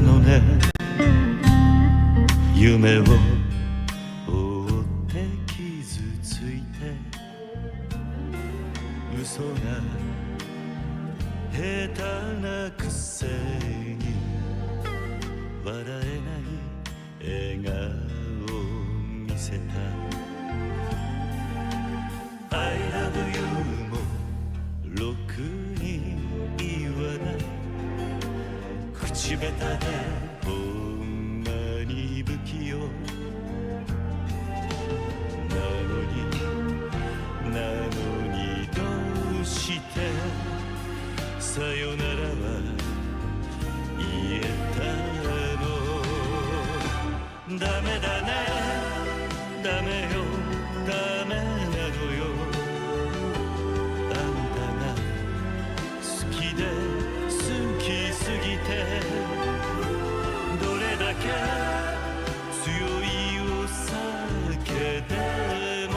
のね夢を追って傷ついて嘘が下手なくせに笑えない笑顔を見せた I love you もろくに言わない口下手でほんまに不器用なのにどうしてさよならは言えたのダメだねダメよダメなのよあんたが好きで好きすぎてどれだけ強いお酒でも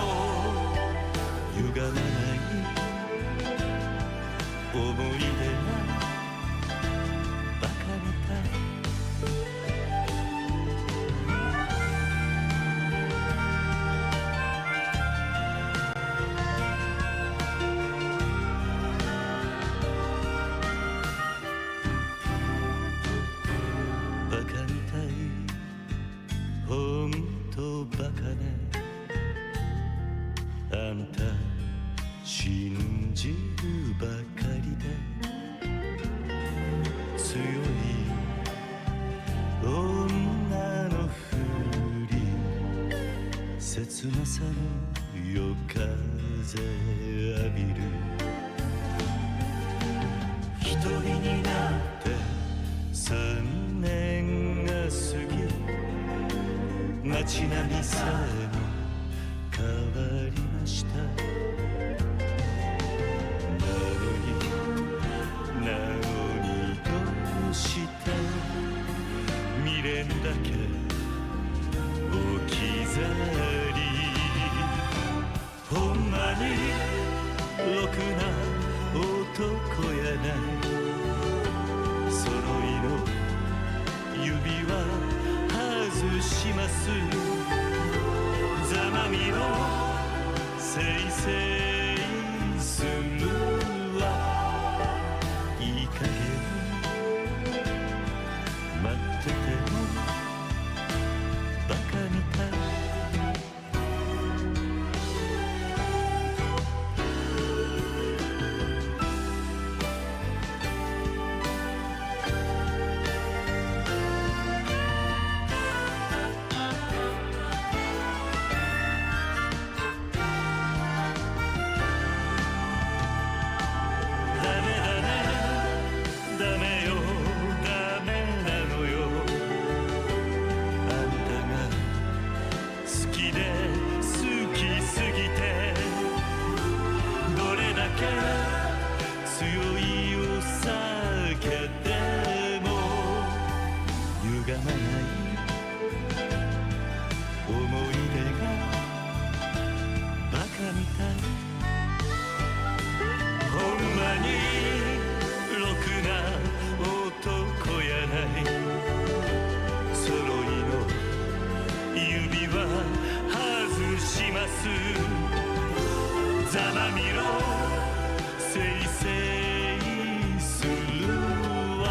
歪まない思い出がバカみたいバカみたいほんとバカねあんた信じるばかりで強い女のふり切なさの夜風浴びる一人になって3年が過ぎ街並みさえも変わりましたなのにどうして未練だけ置き去りほんまにろくな男やない揃いの指輪外しますざまみろせいせいするいい加減待っててもバカみたい強いお酒でも歪まない思い出がバカみたいほんまにろくな男やない揃いの指輪外しますざまみろせいせいするわ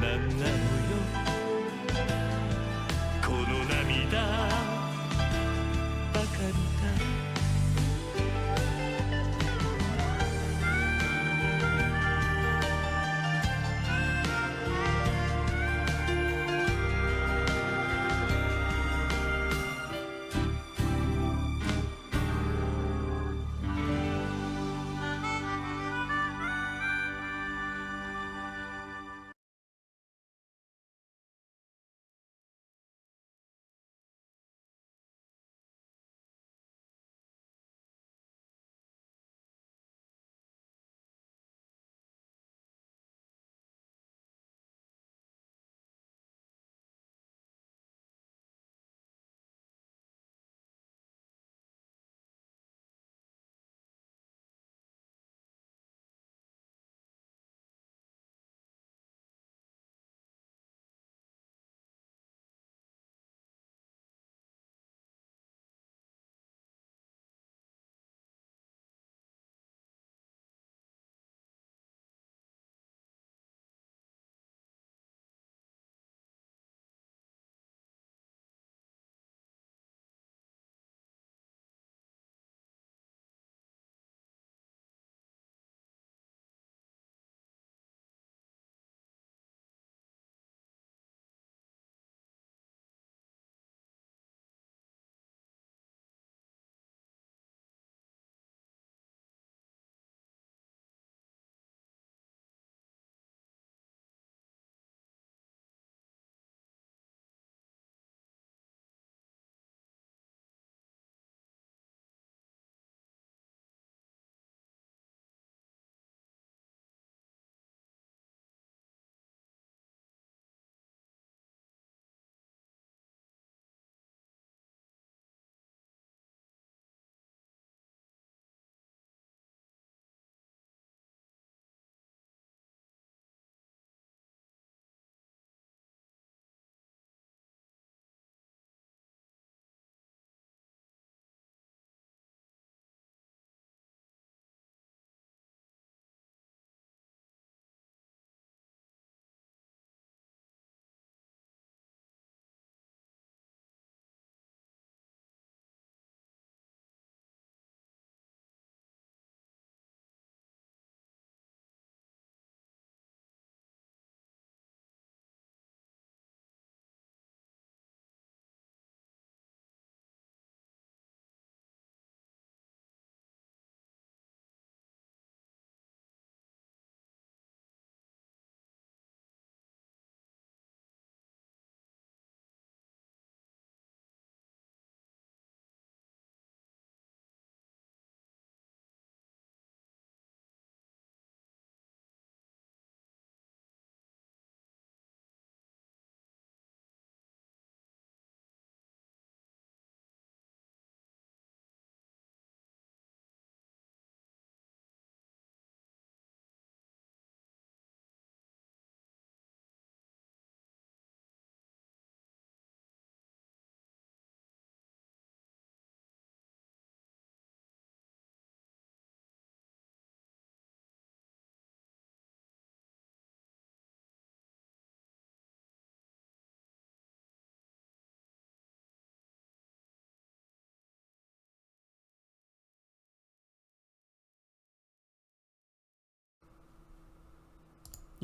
なんなのよこの涙バカみたい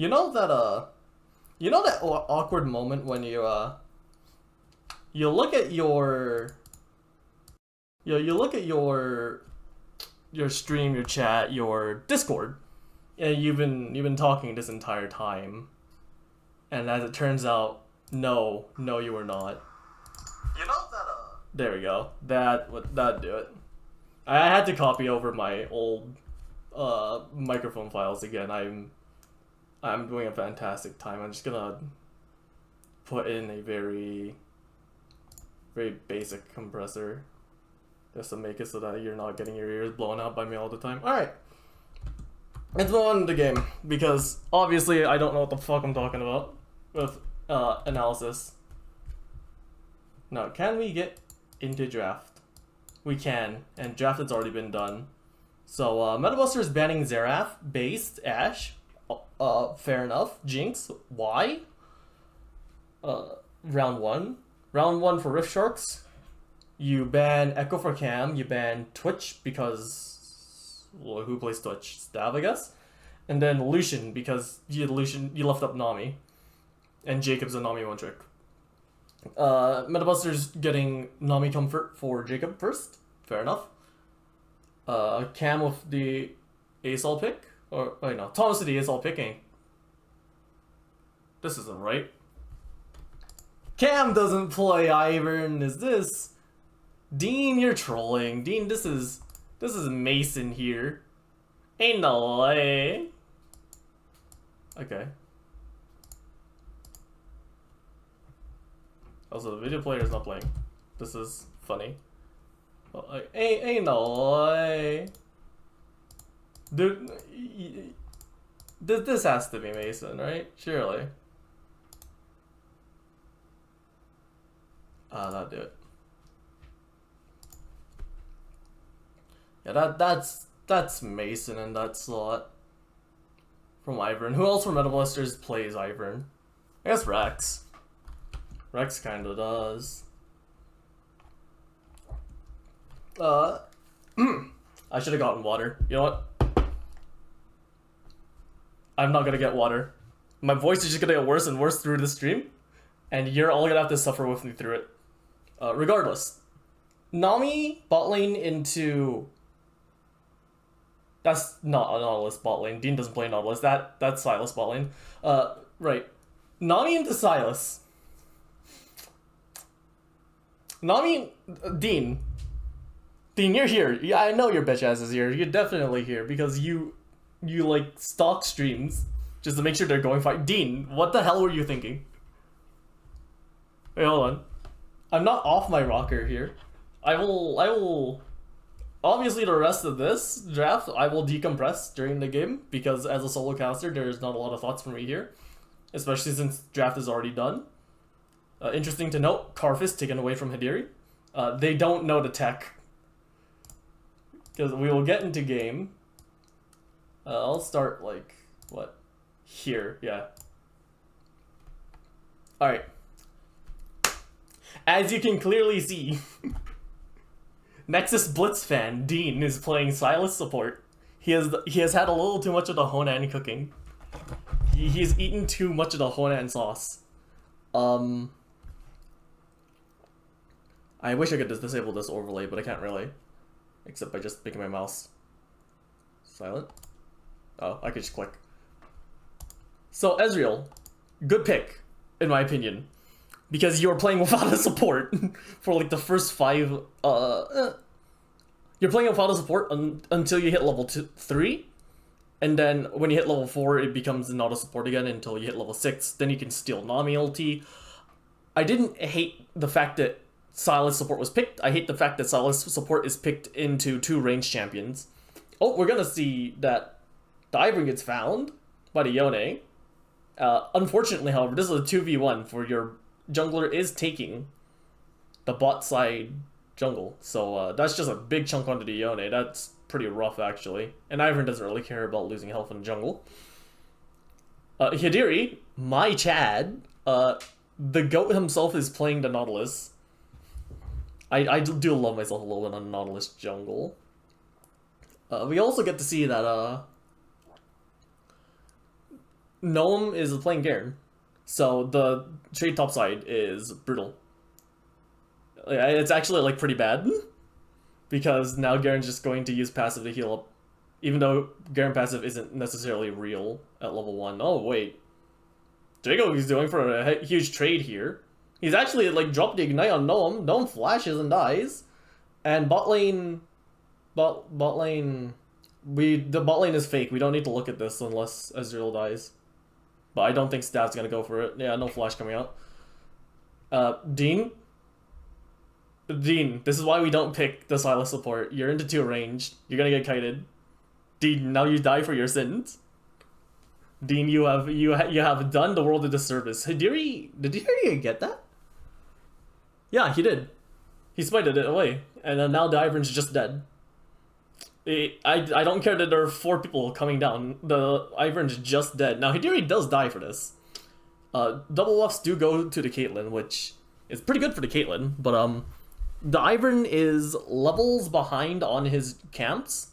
You know that awkward moment when you look at your you look at your stream, your chat, your Discord, and you've been talking this entire time, and as it turns out, no, you were not. You know that There we go. That'd do it. I had to copy over my old microphone files again. I'm doing a fantastic time. I'm just gonna put in a very basic compressor just to make it so that you're not getting your ears blown out by me all the time. Alright. Let's move on to the game, because obviously I don't know what the fuck I'm talking about with analysis. Now, can we get into draft? We can, and draft has already been done. So, MetaBuster is banning Xerath, Based, Ashe. Fair enough. Jinx, why? Round 1. Round 1 for Rift Sharks. You ban Echo for Cam. You ban Twitch because... well, who plays Twitch? Stav, I guess? And then Lucian because you left up Nami. And Jacob's a Nami one trick. MetaBuster's getting Nami Comfort for Jacob first. Fair enough. Cam with the ASL pick. Or, wait, no. Thomas with the ASL picking. This isn't right. Cam doesn't play Ivern. Is this... Dean, you're trolling. Dean, this is Mason here. Ain't no way. Okay. Also, the video player is not playing. This is funny. Well, ain't no way. Dude, this has to be Mason, right? Surely. That'll do it. Yeah, that's Mason in that slot. From Ivern. Who else from MetaBusters plays Ivern? I guess Rex. Rex kinda does. I should have gotten water. You know what? I'm not gonna get water. My voice is just gonna get worse and worse through the stream, and you're all gonna have to suffer with me through it. Regardless. Nami bot lane into... That's not a Nautilus bot lane. Dean doesn't play Nautilus. That's Silas bot lane. Right. Nami into Silas. Nami... Dean, you're here. Yeah, I know your bitch ass is here. You're definitely here because you like stalk streams just to make sure they're going fine. Dean, what the hell were you thinking? Wait, hold on. I'm not off my rocker here. I will obviously the rest of this draft I will decompress during the game because as a solo caster there's not a lot of thoughts for me here, especially since draft is already done. Interesting to note, Karfist taken away from Hidiri. They don't know the tech. Because we will get into game. I'll start like, what? Here, yeah. Alright. As you can clearly see, Nexus Blitz fan Dean is playing Silas support. He has had a little too much of the Honan cooking. He's eaten too much of the Honan sauce. I wish I could just disable this overlay, but I can't really. Except by just making my mouse silent. Oh, I could just click. So, Ezreal, good pick, in my opinion. Because you're playing without a support for like the first 5... You're playing without a support until you hit level 3. And then when you hit level 4, it becomes not a support again until you hit level 6. Then you can steal Nami ulti. I didn't hate the fact that Silas support was picked. I hate the fact that Silas support is picked into 2 ranged champions. Oh, we're gonna see that the Ivern gets found by the Yone. Unfortunately, however, this is a 2v1 for your jungler is taking the bot side jungle. So that's just a big chunk onto the Yone. That's pretty rough, actually. And Ivern doesn't really care about losing health in the jungle. Hidiri, my Chad, the GOAT himself is playing the Nautilus. I do love myself a little bit on Nautilus jungle. We also get to see that Noam is playing Garen, so the trade topside is brutal. It's actually like pretty bad because now Garen's just going to use passive to heal up, even though Garen passive isn't necessarily real at level 1. Oh wait, Drago is going for a huge trade here. He's actually like dropped the ignite on Noam. Noam flashes and dies, and bot lane, the bot lane is fake. We don't need to look at this unless Ezreal dies. But I don't think Stav's gonna go for it. Yeah, no flash coming out. Dean, this is why we don't pick the Sylas support. You're into 2 ranged. You're gonna get kited. Dean, now you die for your sins. Dean, you have done the world a disservice. Hidiri, did Hidiri get that? Yeah, he did. He smited it away, and then now the Ivern's just dead. I don't care that there are 4 people coming down. The Ivern's just dead. Now Hidiri does die for this. Double buffs do go to the Caitlyn, which is pretty good for the Caitlyn, but the Ivern is levels behind on his camps,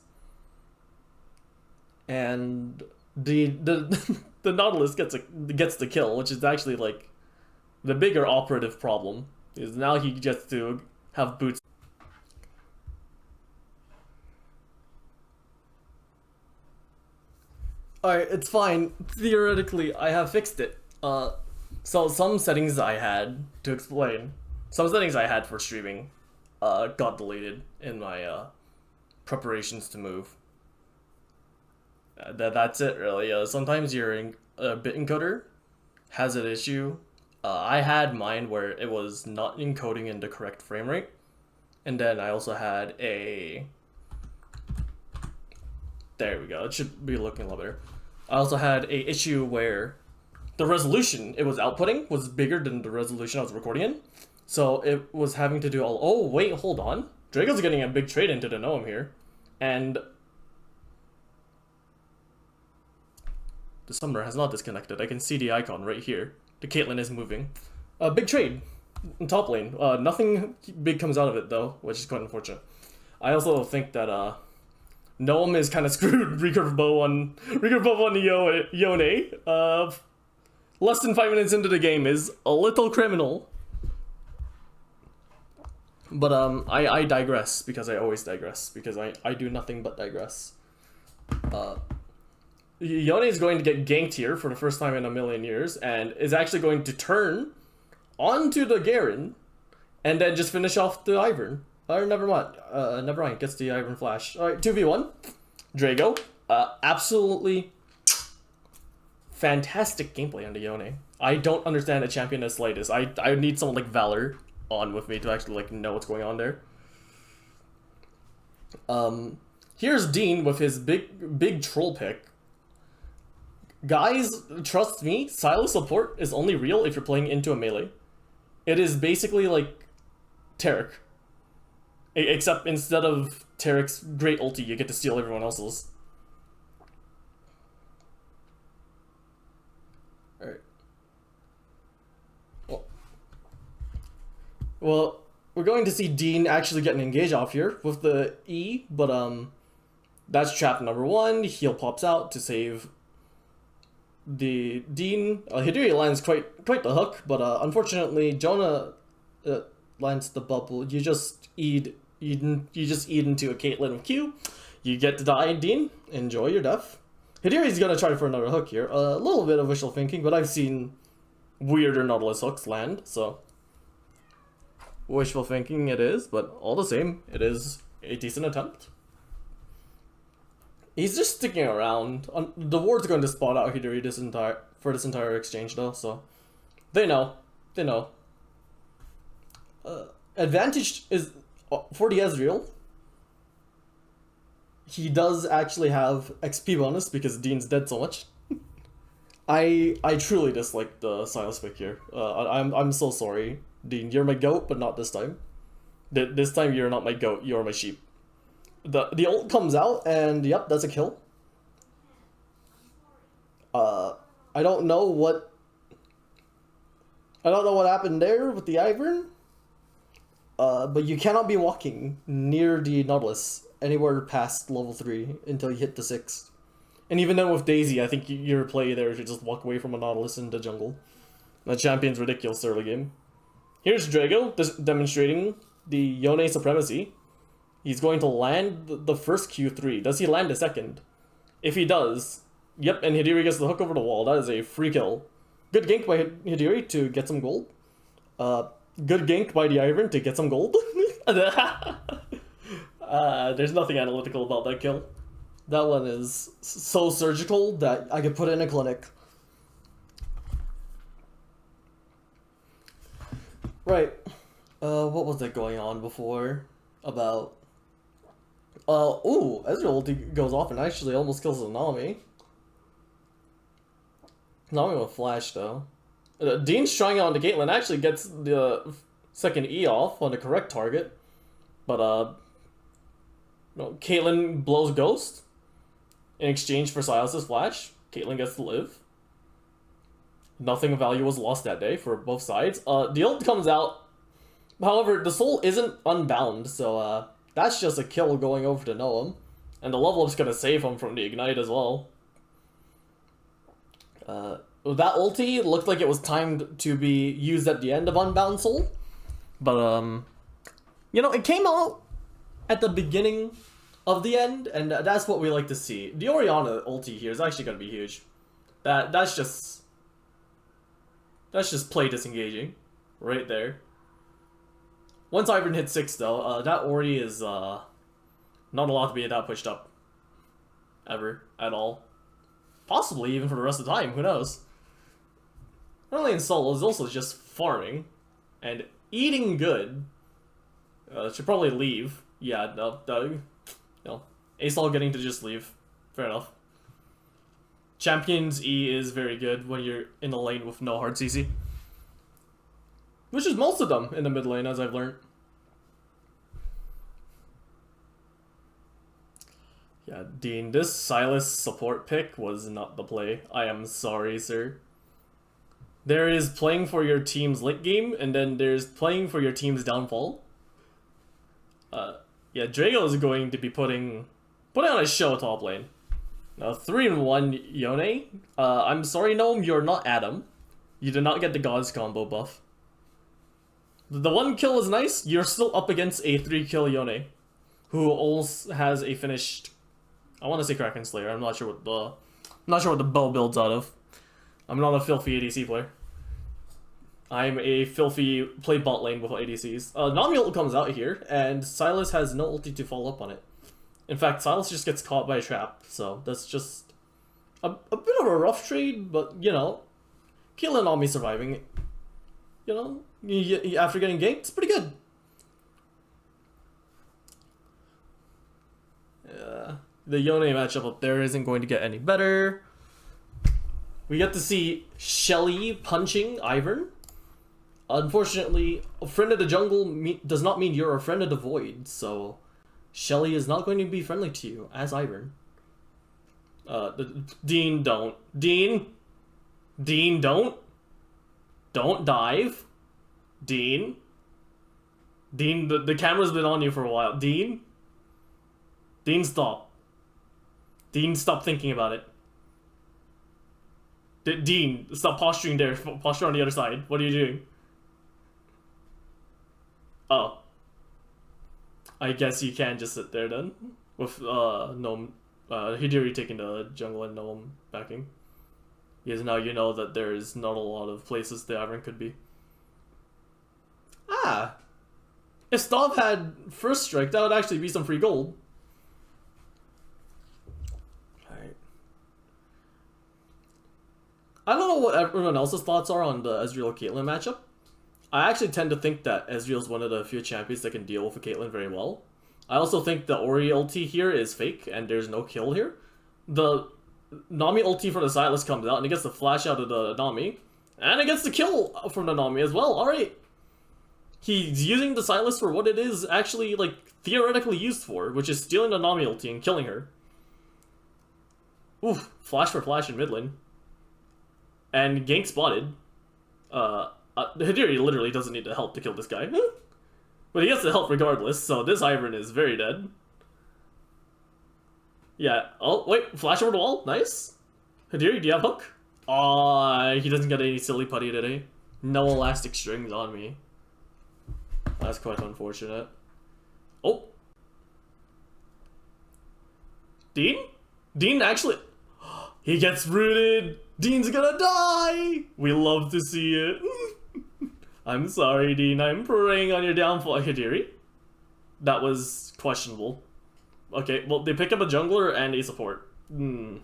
and the the Nautilus gets the kill, which is actually like the bigger operative problem. Is now he gets to have boots. Alright, it's fine. Theoretically, I have fixed it. So some settings I had to explain, some settings I had for streaming, got deleted in my preparations to move. That's it really. Sometimes your bit encoder has an issue. I had mine where it was not encoding in the correct frame rate, and then I also had a. There we go. It should be looking a lot better. I also had a issue where the resolution it was outputting was bigger than the resolution I was recording in, so it was having to do all. Oh wait, hold on. Drago's getting a big trade into the Noam here, and the summoner has not disconnected. I can see the icon right here. The Caitlyn is moving. Big trade in top lane. Nothing big comes out of it though, which is quite unfortunate. I also think that Noam is kind of screwed. Recurve bow on the Yone. Less than 5 minutes into the game is a little criminal. But I digress because I always digress because I do nothing but digress. Yone is going to get ganked here for the first time in a million years and is actually going to turn onto the Garen and then just finish off the Ivern. Or never mind, gets the Ivern flash. Alright, 2v1. Drago. Absolutely fantastic gameplay on the Yone. I don't understand a champion as light as I need someone like Valor on with me to actually like know what's going on there. Here's Dean with his big troll pick. Guys, trust me, Sylas support is only real if you're playing into a melee. It is basically like Taric. Except instead of Taric's great ulti, you get to steal everyone else's. Alright. Well, we're going to see Dean actually get an engage off here with the E, but that's trap number 1. Heal pops out to save the Dean. Hidiri lands quite the hook, but unfortunately Jonah lands the bubble. You just eat into a Caitlyn with Q. You get to die, Dean. Enjoy your death. Hidiri's gonna try for another hook here. A little bit of wishful thinking, but I've seen weirder Nautilus hooks land, so wishful thinking it is, but all the same, it is a decent attempt. He's just sticking around. The ward's going to spot out Hidiri for this entire exchange though, so they know. Advantage is for the Ezreal. He does actually have XP bonus because Dean's dead so much. I truly dislike the Sylas pick here. I'm so sorry, Dean. You're my goat, but not this time. This time you're not my goat. You're my sheep. The ult comes out, and yep, that's a kill. I don't know what happened there with the Ivern. But you cannot be walking near the Nautilus anywhere past level 3 until you hit the 6. And even then with Daisy, I think your play there should just walk away from a Nautilus into jungle. The champion's ridiculous early game. Here's Drago demonstrating the Yone supremacy. He's going to land the first Q3. Does he land a second? If he does, yep, and Hidiri gets the hook over the wall. That is a free kill. Good gank by Hidiri to get some gold. Good gank by the Ivern to get some gold. There's nothing analytical about that kill. That one is so surgical that I could put it in a clinic. Right. What was that going on before? About... ooh, Ezreal ulti goes off and actually almost kills the Nami. Nami with flash, though. Dean's trying on to Caitlyn, actually gets the second E off on the correct target. But, no, Caitlyn blows Ghost. In exchange for Silas's flash, Caitlyn gets to live. Nothing of value was lost that day for both sides. The ult comes out. However, the soul isn't unbound, so that's just a kill going over to Noam. And the level up's gonna save him from the ignite as well. That ulti looked like it was timed to be used at the end of Unbound Soul. But, you know, it came out at the beginning of the end, and that's what we like to see. The Orianna ulti here is actually gonna be huge. That's just play disengaging. Right there. Once Ivern hits 6 though, that Ori is not allowed to be that pushed up. Ever. At all. Possibly even for the rest of the time, who knows? Not only in solo, is also just farming. And eating good. Should probably leave. Yeah, no. ASOL getting to just leave. Fair enough. Champion's E is very good when you're in the lane with no hard CC. Which is most of them in the mid lane, as I've learned. Yeah, Dean, this Silas support pick was not the play. I am sorry, sir. There is playing for your team's late game, and then there's playing for your team's downfall. Yeah, Drago is going to be putting on a show top lane. Now, 3-in-1 Yone. I'm sorry, Gnome, you're not Adam. You did not get the Gods combo buff. The one kill is nice. You're still up against a 3-kill Yone, who also has a finished. I want to say Kraken Slayer. I'm not sure what the bow builds out of. I'm not a filthy ADC player. I'm a filthy play bot lane with ADCs. Nami ult comes out here, and Silas has no ulti to follow up on it. In fact, Silas just gets caught by a trap, so that's just a bit of a rough trade, but, you know, killing Nami surviving, you know, after getting ganked, it's pretty good. Yeah, the Yone matchup up there isn't going to get any better. We get to see Shelly punching Ivern. Unfortunately, a friend of the jungle does not mean you're a friend of the void, so Shelly is not going to be friendly to you as Ivern. Dean, don't. Dean, don't. Don't dive. Dean, the camera's been on you for a while. Dean, stop. Dean, stop thinking about it. Dean, stop posturing there. Posture on the other side. What are you doing? Oh. I guess you can just sit there then. With, Gnome, Hidiri taking the jungle and Gnome backing. Because now you know that there's not a lot of places the Ivern could be. Ah! If Stav had first strike, that would actually be some free gold. Alright. I don't know what everyone else's thoughts are on the Ezreal-Caitlyn matchup. I actually tend to think that Ezreal's one of the few champions that can deal with a Caitlyn very well. I also think the Ori ulti here is fake, and there's no kill here. The Nami ulti for the Silas comes out, and it gets the flash out of the Nami. And it gets the kill from the Nami as well, alright. He's using the Silas for what it is actually, like, theoretically used for, which is stealing the Nami ulti and killing her. Oof, flash for flash in mid lane. And gank spotted. Hidiri literally doesn't need the help to kill this guy. But he gets the help regardless, so this Ivern is very dead. Yeah. Oh, wait. Flash over the wall. Nice. Hidiri, do you have hook? Aw, he doesn't get any silly putty today. No elastic strings on me. That's quite unfortunate. Oh. Dean? Dean actually... He gets rooted. Dean's gonna die. We love to see it. I'm sorry, Dean. I'm preying on your downfall. Hidiri? That was questionable. Okay, well, they pick up a jungler and a support. Good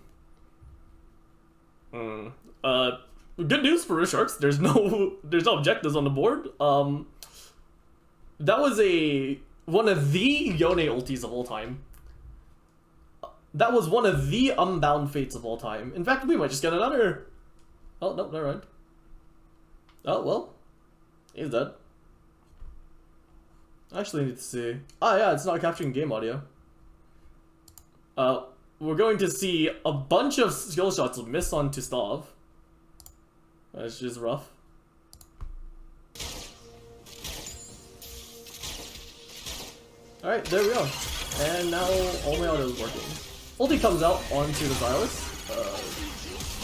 news for Sharks. There's no objectives on the board. That was one of the Yone ultis of all time. That was one of the Unbound Fates of all time. In fact, we might just get another... Oh, no, never mind. Oh, well. He's dead. I actually need to see... Ah, yeah, it's not capturing game audio. We're going to see a bunch of skill shots miss on to Stav. That's just rough. Alright, there we go. And now all my audio is working. Ulti comes out onto the Silas.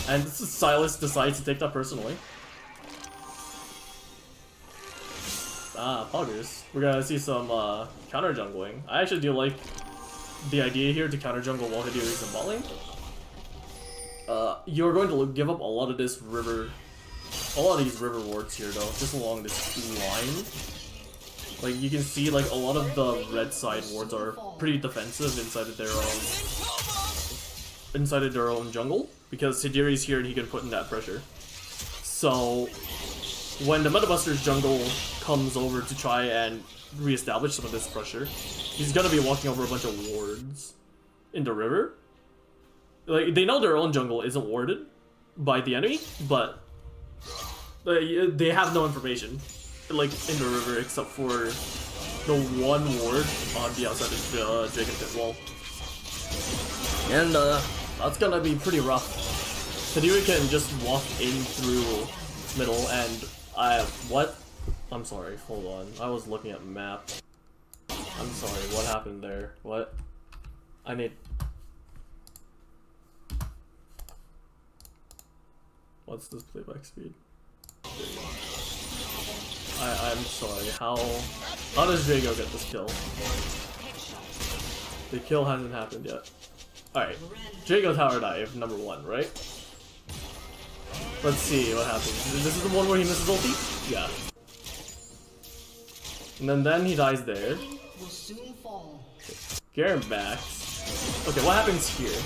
And this is Silas decides to take that personally. Ah, poggers. We're gonna see some counter jungling. I actually do like the idea here to counter jungle while Hideo is in bot lane. You're going to give up a lot of these river wards here though, just along this line. Like you can see, like a lot of the red side wards are pretty defensive inside of their own jungle because Hidiri's here and he can put in that pressure. So when the Metabuster's jungle comes over to try and reestablish some of this pressure, he's gonna be walking over a bunch of wards in the river. Like they know their own jungle isn't warded by the enemy, but they have no information like in the river except for the one ward on the outside of the Dragon Pit wall. And that's gonna be pretty rough. Hideo can just walk in through middle and what? I'm sorry, hold on. I was looking at map. I'm sorry, what happened there? What? I need... What's this playback speed? I'm sorry, how does Drago get this kill? The kill hasn't happened yet. Alright, Drago tower dive, number 1, right? Let's see what happens. This is the one where he misses ulti? Yeah. And then he dies there. Garen backs. Okay, what happens here?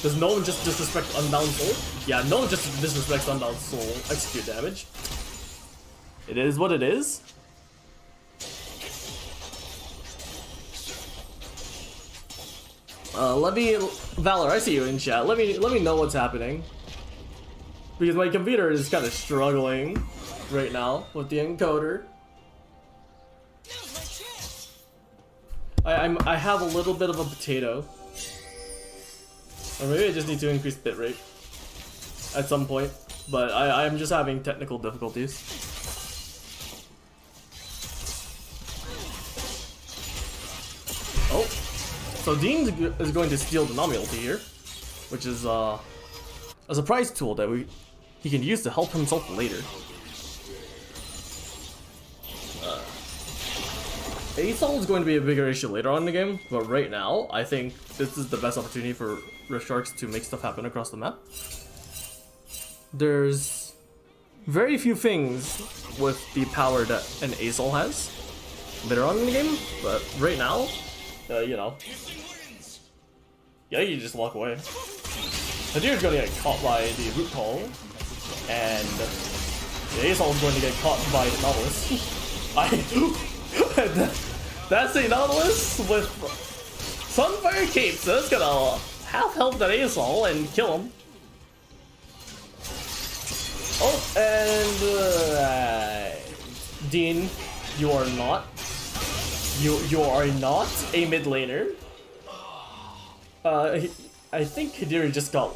Does no one just disrespect Unbound Soul? Yeah, no one just disrespects Unbound Soul. Execute damage. It is what it is. Valor, I see you in chat. Let me know what's happening. Because my computer is kind of struggling right now with the encoder. I have a little bit of a potato. Or maybe I just need to increase bitrate at some point. But I'm just having technical difficulties. Oh, so Dean is going to steal the Nami ulti here, which is a surprise tool that he can use to help himself later. ASOL is going to be a bigger issue later on in the game, but right now, I think this is the best opportunity for Rift Sharks to make stuff happen across the map. There's very few things with the power that an ASOL has later on in the game, but right now, you know, yeah, you just walk away. The deer's gonna get caught by the root call, and the ASOL is going to get caught by the Nautilus. That's a Nautilus with Sunfire Cape, so that's gonna half help that ASOL and kill him. Oh, and Dean, you are not a mid laner. I think Hidiri just got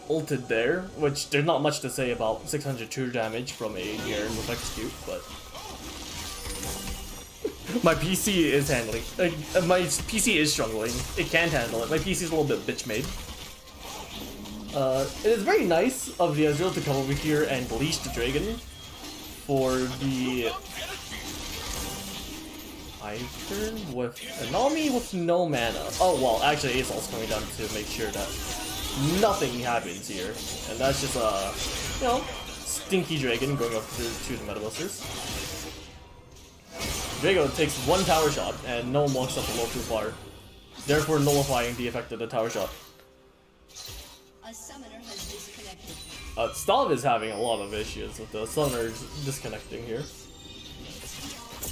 ulted there, which there's not much to say about 600 true damage from a Garen with execute, but My PC is handling. My PC is struggling. It can't handle it. My PC is a little bit bitch made. It is very nice of the Ezreal to come over here and leash the dragon for the Ivern with Nami with no mana. Oh well, actually Aesol's coming down to make sure that nothing happens here, and that's just a stinky dragon going up to the Meta Busters. Drago takes one tower shot, and no one walks up a little too far, therefore nullifying the effect of the tower shot. A summoner has disconnected. Stav is having a lot of issues with the summoners disconnecting here.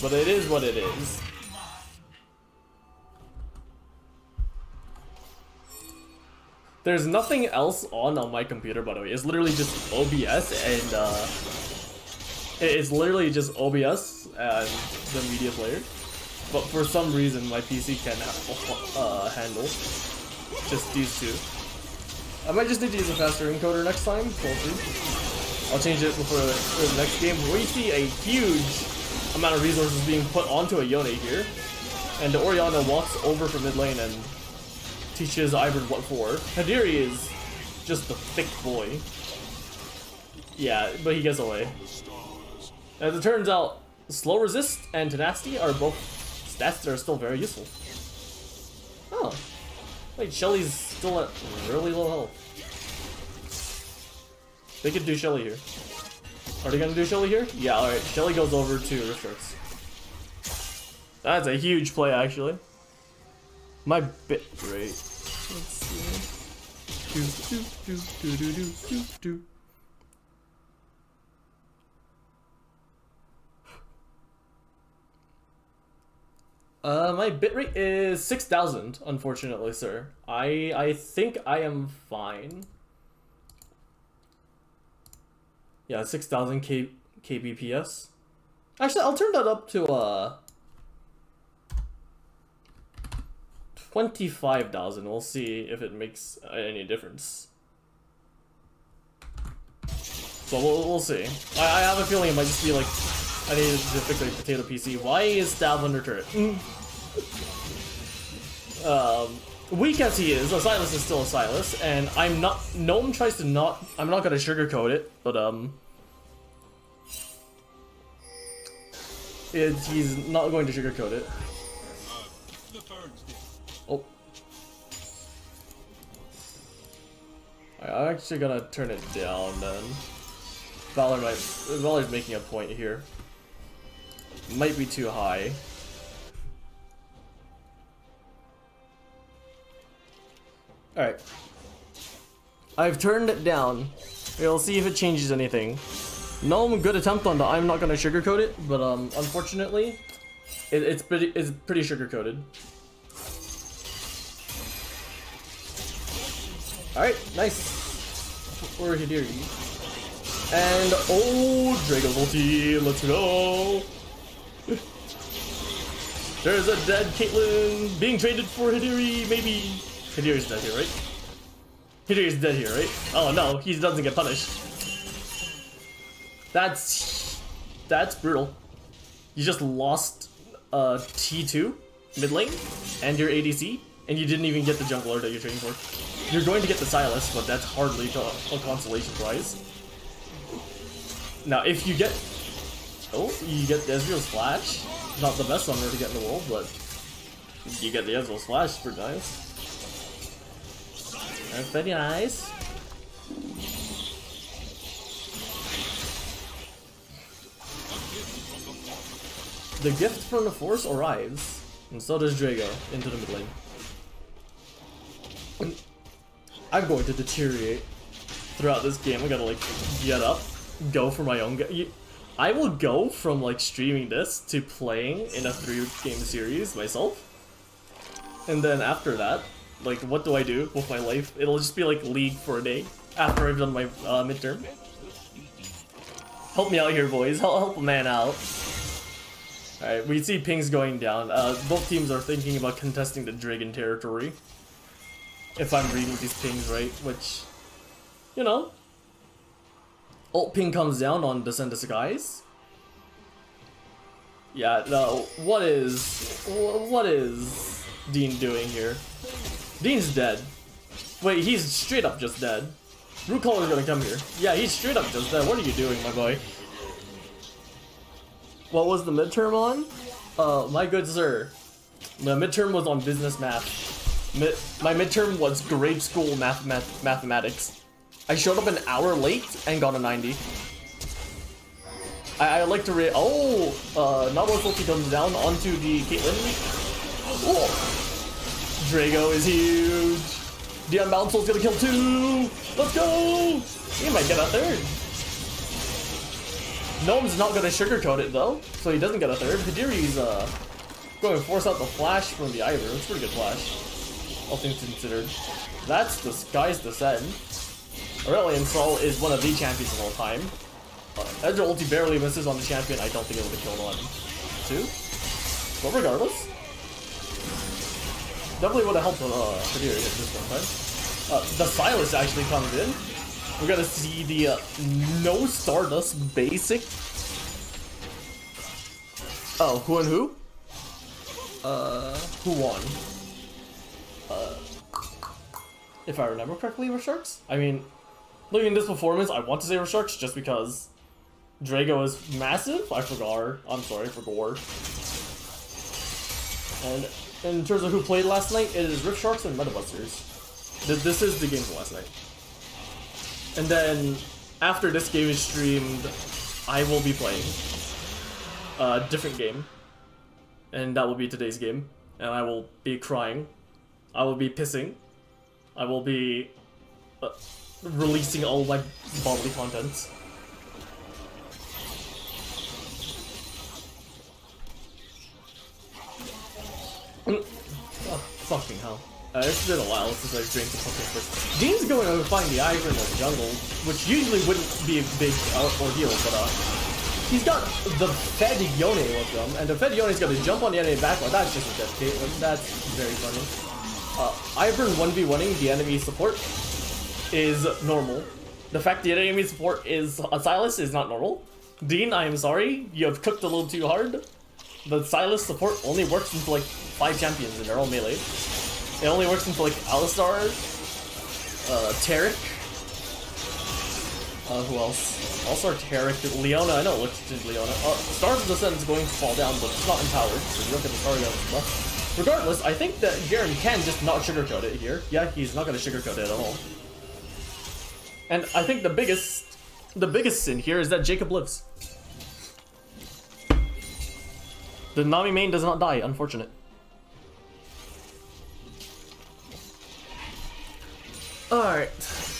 But it is what it is. There's nothing else on my computer, by the way. It's literally just OBS and it's literally just OBS and the media player. But for some reason, my PC can't handle just these two. I might just need to use a faster encoder next time. We'll see. I'll change it for the next game. We see a huge amount of resources being put onto a Yone here, and the Orianna walks over from mid lane and teaches Ivern what for. Hadiri is just a thick boy. Yeah, but he gets away. As it turns out, slow resist and tenacity are both stats that are still very useful. Oh. Wait, Shelly's still at really low health. They could do Shelly here. Are they gonna do Shelly here? Yeah, alright. Shelly goes over to Rift Shorts. That's a huge play, actually. My bit rate. Let's see. My bitrate is 6,000, unfortunately, sir. I think I am fine. Yeah, 6,000 kbps. Actually, I'll turn that up to 25,000. We'll see if it makes any difference. But we'll see. I have a feeling it might just be like I needed to fix a potato PC. Why is Stab under turret? Weak as he is, a Silas is still a Silas, and I'm not. Gnome tries to not. I'm not gonna sugarcoat it, but he's not going to sugarcoat it. Oh, I'm actually gonna turn it down then. Valor's making a point here. Might be too high. Alright. I've turned it down. We'll see if it changes anything. No good attempt on the I'm not gonna sugarcoat it, but unfortunately it's pretty sugar-coated. Alright, nice. Or Hidiri. And oh, Drago's ulti, let's go. There's a dead Caitlyn being traded for Hidiri, maybe. Hidiri's dead here, right? Hidiri's dead here, right? Oh no, he doesn't get punished. That's brutal. You just lost T2 mid lane and your ADC, and you didn't even get the jungler that you're training for. You're going to get the Silas, but that's hardly a consolation prize. Now, if you get... Oh, you get the Ezreal's Flash. Not the best summoner to get in the world, but you get the Ezreal's Flash, pretty nice. That's very nice. The gift from the Force arrives, and so does Drago into the mid lane. I'm going to deteriorate throughout this game. I gotta like get up, go for my own. I will go from like streaming this to playing in a 3-game series myself, and then after that, like what do I do with my life? It'll just be like League for a day after I've done my midterm. Help me out here, boys. Help a man out. Alright, we see pings going down. Both teams are thinking about contesting the Dragon territory. If I'm reading these pings right, which, you know. Ult ping comes down on Descend to Skies. Yeah, no, what is Dean doing here? Dean's dead. Wait, he's straight up just dead. Root Caller's gonna come here. Yeah, he's straight up just dead. What are you doing, my boy? What was the midterm on? My good sir. The midterm was on business math. My midterm was grade school mathematics. I showed up an hour late and got a 90. I like to Nautilus ulti comes down onto the Caitlyn. Oh! Drago is huge. The Unbound Soul's gonna kill 2. Let's go! He might get a 3rd. Gnome's not gonna sugarcoat it though, so he doesn't get a 3rd. Hidiri's going to force out the flash from the Ivern. It's a pretty good flash, all things considered. That's the Sky's Descent. Aurelion Sol is one of the champions of all time. Edge ulti barely misses on the champion. I don't think it would have killed on 2. But regardless, definitely would have helped Hidiri hit this one time. The Silas actually comes in. We're gonna see the no Stardust basic. Oh, who and who? Who won? If I remember correctly, were Sharks? I mean, looking at this performance, I want to say were Sharks just because Drago is massive. I forgot. I'm sorry, I forgot. And in terms of who played last night, it is Rift Sharks and Metabusters. This is the game for last night. And then, after this game is streamed, I will be playing a different game. And that will be today's game. And I will be crying. I will be pissing. I will be releasing all my bodily contents. Oh, fucking hell. It's been a while since I've drank the fucking first. Dean's going to find the Ivern in the jungle, which usually wouldn't be a big ordeal, but he's got the Fed Yone with him, and the Fed Yone's gonna jump on the enemy backline. That's just a dead Caitlyn. That's very funny. Ivern 1v1ing the enemy support is normal. The fact the enemy support is a Silas is not normal. Dean, I am sorry, you have cooked a little too hard. The Silas support only works into like 5 champions and they're all melee. It only works into like Alistar, Taric. Who else? Alistar, Taric, Leona. I know it looks into Leona. Stars of Descent is going to fall down, but it's not empowered, so you don't get the Star Gun buff. Regardless, I think that Garen can just not sugarcoat it here. Yeah, he's not going to sugarcoat it at all. And I think the biggest sin here is that Jacob lives. The Nami main does not die, unfortunate. Alright,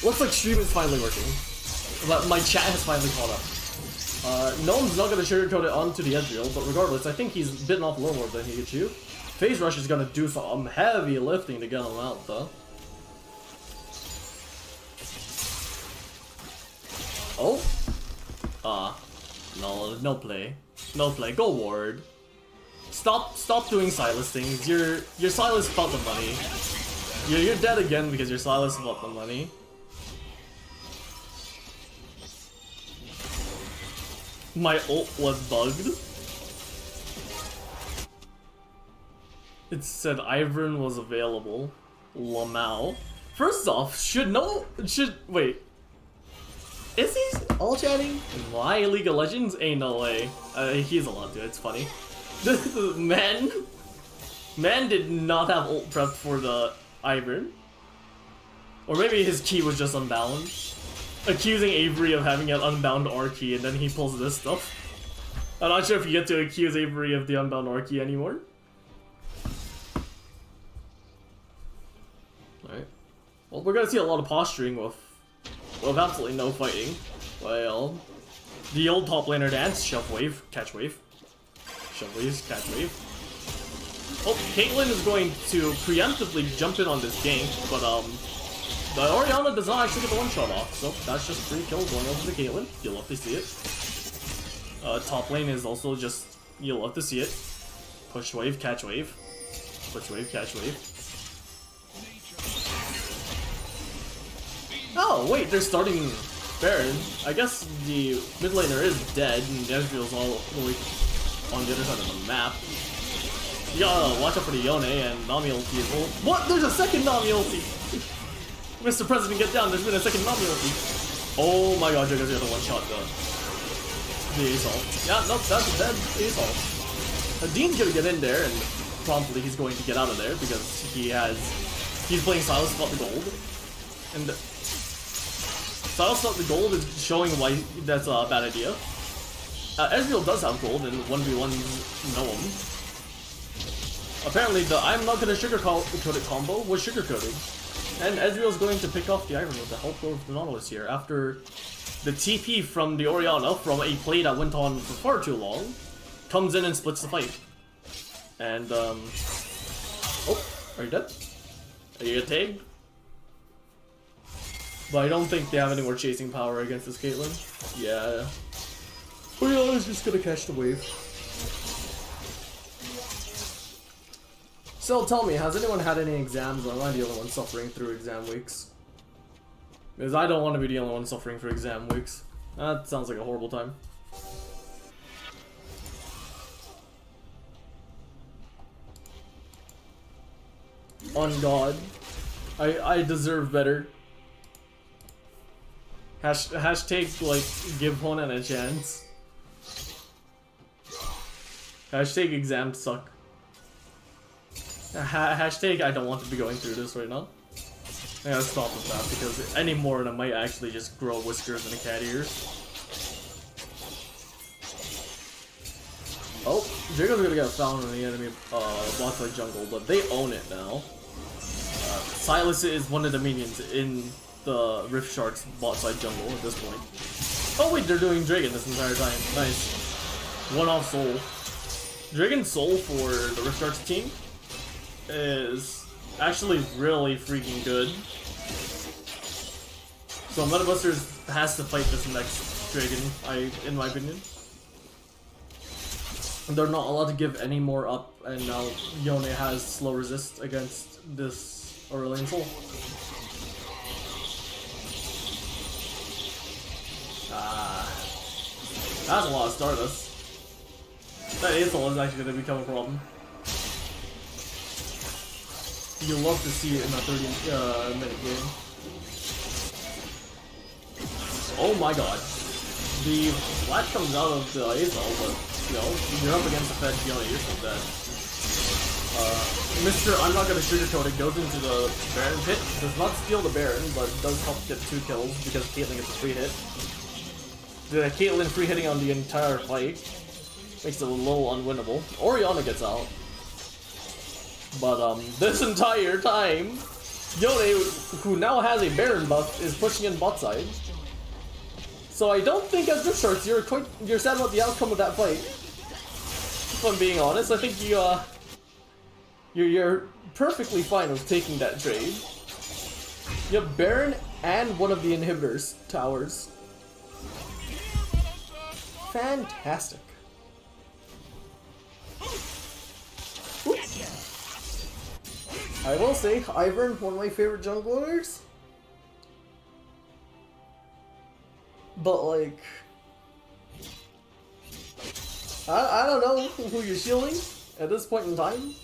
looks like stream is finally working. My chat has finally caught up. Gnome's not going to sugarcoat it onto the Ezreal, but regardless, I think he's bitten off a little more than he could chew. Phase Rush is going to do some heavy lifting to get him out, though. Oh? No play. No play. Go Ward. Stop doing Silas things. Your Silas felt the money. You're dead again because your Silas felt the money. My ult was bugged. It said Ivern was available. Lamau. First off, wait. Is he all chatting? My League of Legends? Ain't no way. He's allowed to, it's funny. Man did not have ult prepped for the Ivern. Or maybe his key was just unbound. Accusing Avery of having an unbound R key and then he pulls this stuff. I'm not sure if you get to accuse Avery of the unbound R key anymore. Alright. Well, we're gonna see a lot of posturing with absolutely no fighting. Well, the old top laner dance, shove wave, catch wave. Shove waves, catch wave. Oh, Caitlyn is going to preemptively jump in on this gank, but the Orianna does not actually get the one-shot off, so that's just free kill going over to Caitlyn. You'll love to see it. Top lane is also just, you'll love to see it. Push wave, catch wave. Push wave, catch wave. Oh, wait, they're starting Baron. I guess the mid laner is dead, and Ezreal's all the way on the other side of the map. You gotta watch out for the Yone and Nami ulti as well. What? There's a second Nami ulti! Mr. President, get down, there's been a second Nami ulti. Oh my god, Jigga's gonna one-shot the assault. Yeah, nope, that's a dead assault. Dean's gonna get in there, and promptly he's going to get out of there because he's playing Silas without the gold. And Silas without the gold is showing why that's a bad idea. Ezreal does have gold and 1v1s know him. Apparently the I'm not gonna sugarcoat it combo was sugarcoated. And Ezreal's going to pick off the Ivern with the help of the Nautilus here after the TP from the Orianna from a play that went on for far too long comes in and splits the fight. And oh, are you dead? Are you a tag? But I don't think they have any more chasing power against this Caitlyn. Yeah. Orianna's just gonna catch the wave. So tell me, has anyone had any exams, or am I the only one suffering through exam weeks? Because I don't want to be the only one suffering through exam weeks. That sounds like a horrible time. On God, I deserve better. Hashtag like give Honan a chance. Hashtag exams suck. Hashtag I don't want to be going through this right now. I gotta stop with that because any more and I might actually just grow whiskers and a cat ears. Oh, Jigga's gonna get found in the enemy bot side jungle, but they own it now. Silas is one of the minions in the Rift Shark's bot side jungle at this point. Oh wait, they're doing Dragon this entire time. Nice. One off soul. Dragon soul for the Rift Shark's team is actually really freaking good. So Metabusters has to fight this next Dragon, in my opinion. They're not allowed to give any more up, and now Yone has slow resist against this Aurelion Soul. That's a lot of Stardust. That Asol is actually going to become a problem. You'll love to see it in a 30-minute game. Oh my god. The flash comes out of the Asol, but, you know, you're up against the Fed Fiona, you're still dead. Mr. I'm not going to sugarcoat it, goes into the Baron pit, does not steal the Baron, but does help get 2 kills because Caitlyn gets a free hit. The Caitlyn free hitting on the entire fight makes it a little unwinnable. Orianna gets out. But this entire time, Yone, who now has a Baron buff, is pushing in bot side. So I don't think as Rift Sharks you're sad about the outcome of that fight. If I'm being honest, I think you're perfectly fine with taking that trade. You have Baron and one of the inhibitors towers. Fantastic. Ooh. I will say, Ivern, one of my favorite junglers. But like, I don't know who you're shielding at this point in time.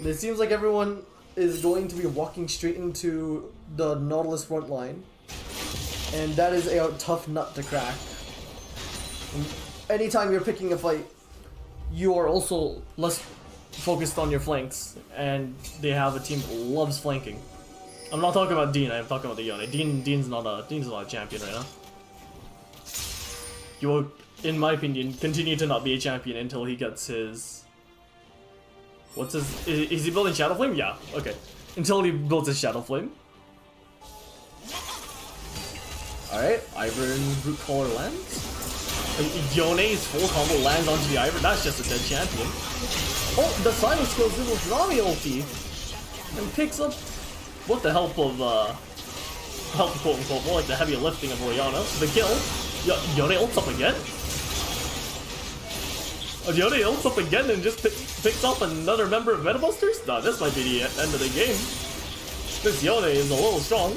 It seems like everyone is going to be walking straight into the Nautilus front line. And that is a tough nut to crack. And anytime you're picking a fight, you are also less focused on your flanks. And they have a team that loves flanking. I'm not talking about Dean, I'm talking about the Yone. Dean's not a champion right now. He will, in my opinion, continue to not be a champion until he gets his... What's his... Is he building Shadow Flame? Yeah, okay. Until he builds his Shadow Flame. Alright, Ivern Root Caller lands. Yone's full combo lands onto the Ivern. That's just a dead champion. Oh, the Silence goes in with Nami ulti. And picks up... With the help of, help quote unquote, more like the heavy lifting of Orianna. The kill. Yone ults up again? Yone ults up again and just picks up another member of Metabusters? Nah, this might be the end of the game. This Yone is a little strong.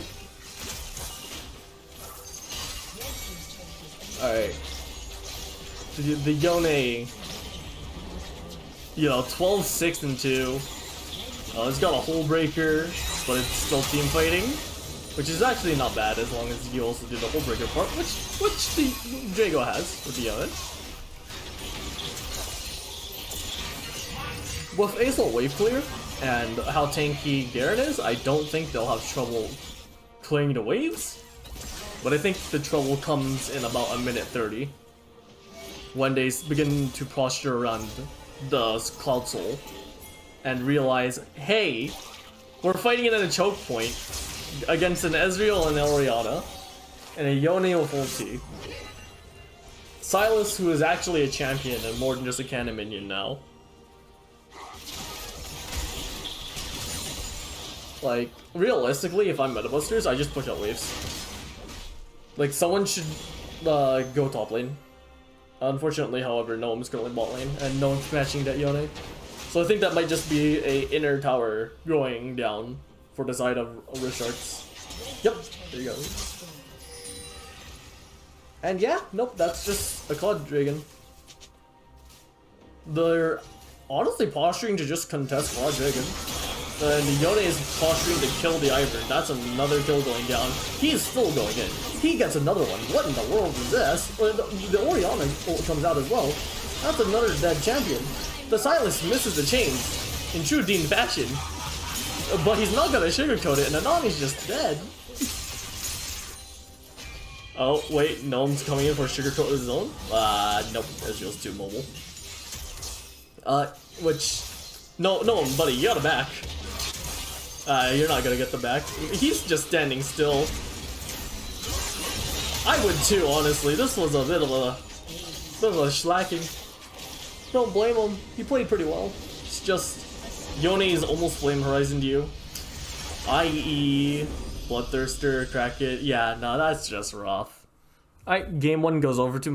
Alright. The Yone you know, 12, 6, and 2. It's got a hole breaker, but it's still team fighting, which is actually not bad as long as you also do the hole breaker part, which the Drago has with the Yone. With Aesol Wave Clear and how tanky Garen is, I don't think they'll have trouble clearing the waves, but I think the trouble comes in about a minute 30 when they begin to posture around the Cloud Soul and realize, hey, we're fighting it at a choke point against an Ezreal and Orianna and a Yone with ulti. Silas, who is actually a champion and more than just a cannon minion now. Like, realistically, if I'm Metabusters, I just push out waves. Like, someone should go top lane. Unfortunately, however, no one's currently bot lane, and no one's matching that Yone. So I think that might just be a inner tower going down for the side of Rift Sharks. Yep, there you go. And yeah, nope, that's just a Cloud Dragon. They're honestly posturing to just contest Cloud Dragon. And Yone is posturing to kill the Ivern. That's another kill going down. He is still going in. He gets another one. What in the world is this? The Orianna comes out as well. That's another dead champion. The Silas misses the chains in true Dean fashion. But he's not gonna sugarcoat it, and Anami's just dead. Oh, wait, Gnome's coming in for sugarcoat his own? Nope, Ezreal's too mobile. No, buddy, you got a back. You're not gonna get the back. He's just standing still. I would too, honestly. This was a bit of a slacking. Don't blame him. He played pretty well. It's just Yone is almost Flame Horizon to you. I.e. Bloodthirster, crack it. Yeah, no, that's just rough. Alright, game 1 goes over to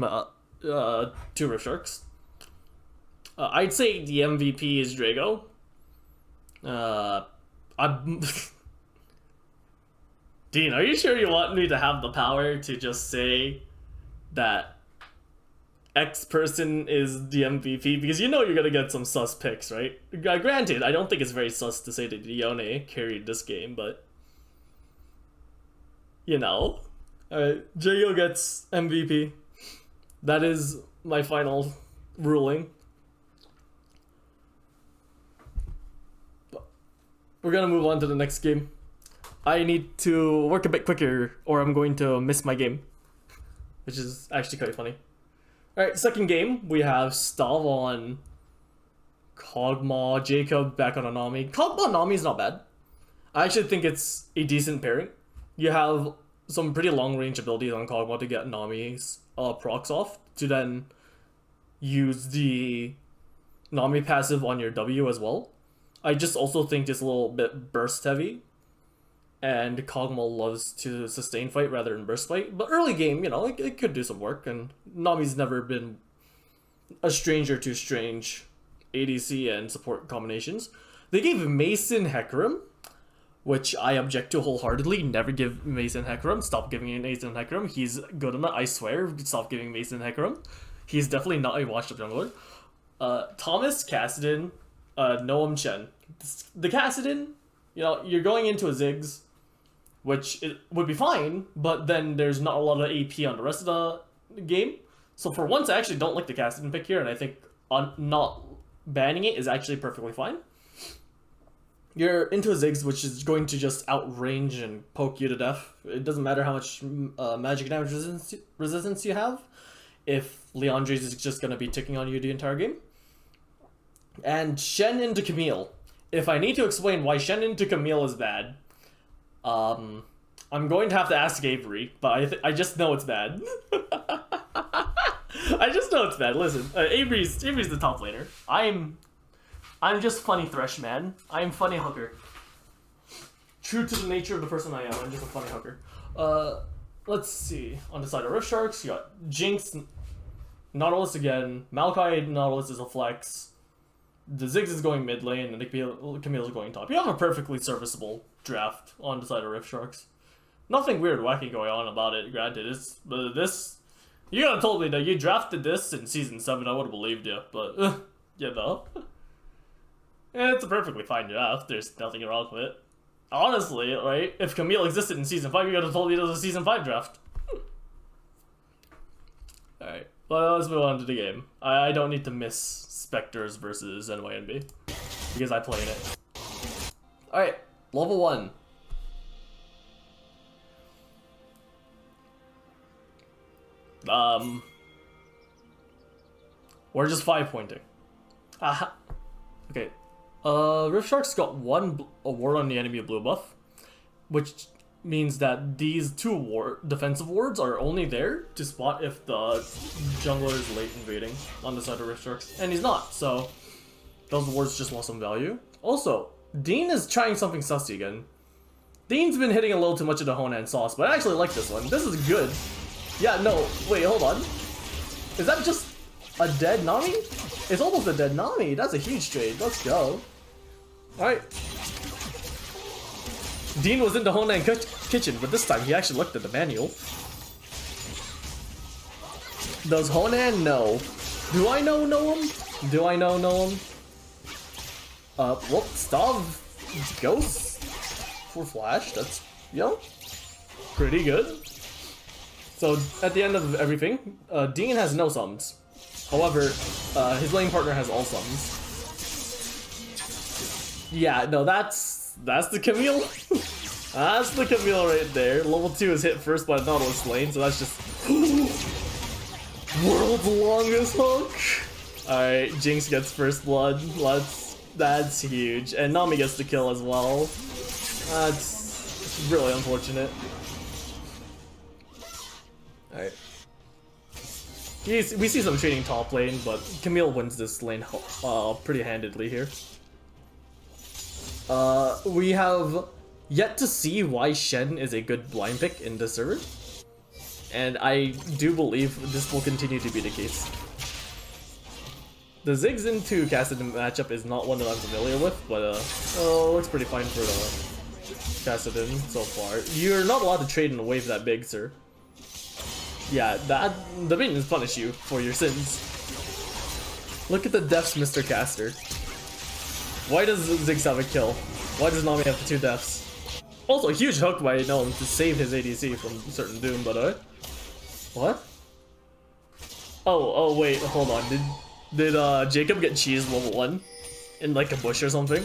Rift Sharks. I'd say the MVP is Drago. Dean, are you sure you want me to have the power to just say that X person is the MVP? Because you know you're gonna get some sus picks, right? Granted, I don't think it's very sus to say that Yone carried this game, but you know. Drago gets MVP. That is my final ruling. We're gonna move on to the next game. I need to work a bit quicker or I'm going to miss my game, which is actually quite funny. Alright, second game, we have Stav on Kog'Maw, Jacob back on Anami. Kog'Maw Anami is not bad. I actually think it's a decent pairing. You have some pretty long range abilities on Kog'Maw to get Nami's procs off, to then use the Nami passive on your W as well. I just also think it's a little bit burst heavy, and Kog'Maw loves to sustain fight rather than burst fight. But early game, you know, it could do some work, and Nami's never been a stranger to strange ADC and support combinations. They gave Mason Hecarim, which I object to wholeheartedly. Never give Mason Hecarim. Stop giving Mason Hecarim. He's good enough, I swear. Stop giving Mason Hecarim. He's definitely not a washed up jungler. Thomas, Kassadin, Noam Chen. The Kassadin, you know, you're going into a Ziggs, which it would be fine, but then there's not a lot of AP on the rest of the game. So for once, I actually don't like the Kassadin pick here, and I think not banning it is actually perfectly fine. You're into a Ziggs, which is going to just outrange and poke you to death. It doesn't matter how much magic damage resistance you have, if Leandre's is just going to be ticking on you the entire game. And Shen into Camille. If I need to explain why Shen into Camille is bad, I'm going to have to ask Avery, but I just know it's bad. I just know it's bad. Listen, Avery's the top laner. I'm just funny Thresh, man. I'm funny hooker. True to the nature of the person I am, I'm just a funny hooker. Let's see. On the side of Rift Sharks, you got Jinx, Nautilus again. Maokai Nautilus is a flex. The Ziggs is going mid lane, and the Camille is going top. You have a perfectly serviceable draft on the side of Rift Sharks. Nothing weird wacky going on about it, granted. It's this. You could have told me that you drafted this in Season 7, I would have believed you, but, you know. It's a perfectly fine draft. There's nothing wrong with it. Honestly, right? If Camille existed in Season 5, you could have told me it was a Season 5 draft. Alright, well, let's move on to the game. I don't need to miss Spectres versus NYNB because I played it. Alright, level 1. We're just 5 pointing. Aha. Okay. Rift Shark's got one ward on the enemy blue buff, which means that these 2 defensive wards are only there to spot if the jungler is late invading on the side of Rift Sharks, and he's not, so those wards just lost some value. Also, Dean is trying something sussy again. Dean's been hitting a little too much of the Honan sauce, but I actually like this one. This is good. Yeah, no, wait, hold on. Is that just a dead Nami? It's almost a dead Nami. That's a huge trade. Let's go. Alright. Dean was in the Honan kitchen, but this time he actually looked at the manual. Does Honan know? Do I know him? Do I know him? Well, Stav Ghost for Flash. That's, you know, pretty good. So, at the end of everything, Dean has no summons. However, his lane partner has all summons. Yeah, no, that's the Camille. That's the Camille right there. Level 2 is hit first by Nautilus lane, so that's just world's longest hook. Alright, Jinx gets first blood. That's huge. And Nami gets the kill as well. That's really unfortunate. Alright. We see some trading top lane, but Camille wins this lane pretty handedly here. We have yet to see why Shen is a good blind pick in this server, and I do believe this will continue to be the case. The Ziggs into Kassadin matchup is not one that I'm familiar with, but looks pretty fine for Kassadin so far. You're not allowed to trade in a wave that big, sir. Yeah, the minions punish you for your sins. Look at the deaths, Mr. Caster. Why does Ziggs have a kill? Why does Nami have the 2 deaths? Also, a huge hook by Gnome to save his ADC from certain doom, but what? Oh wait, hold on. Did Jacob get cheesed level 1 in like a bush or something?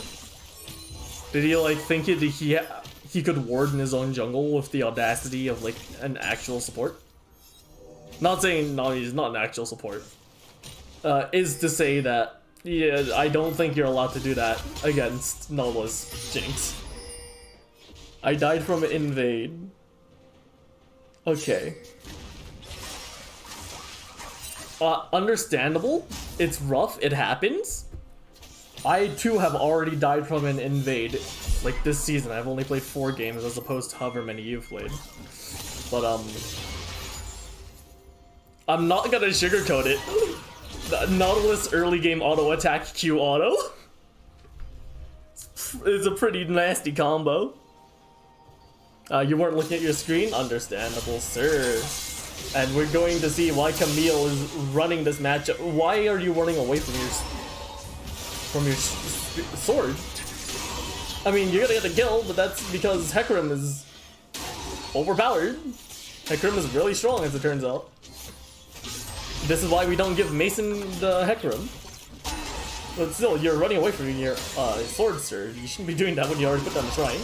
Did he like think he could ward in his own jungle with the audacity of like an actual support? Not saying Nami is not an actual support. Is to say that, yeah, I don't think you're allowed to do that against Nautilus Jinx. I died from invade. Okay. Understandable. It's rough. It happens. I too have already died from an invade. Like this season, I've only played 4 games as opposed to however many you've played. But I'm not gonna sugarcoat it. The Nautilus early game auto attack Q auto is a pretty nasty combo. You weren't looking at your screen? Understandable, sir. And we're going to see why Camille is running this matchup. Why are you running away from your sword? I mean, you're gonna get the kill, but that's because Hecarim is overpowered. Hecarim is really strong, as it turns out. This is why we don't give Mason the Hecarim. But still, you're running away from your sword, sir. You shouldn't be doing that when you already put down the shrine.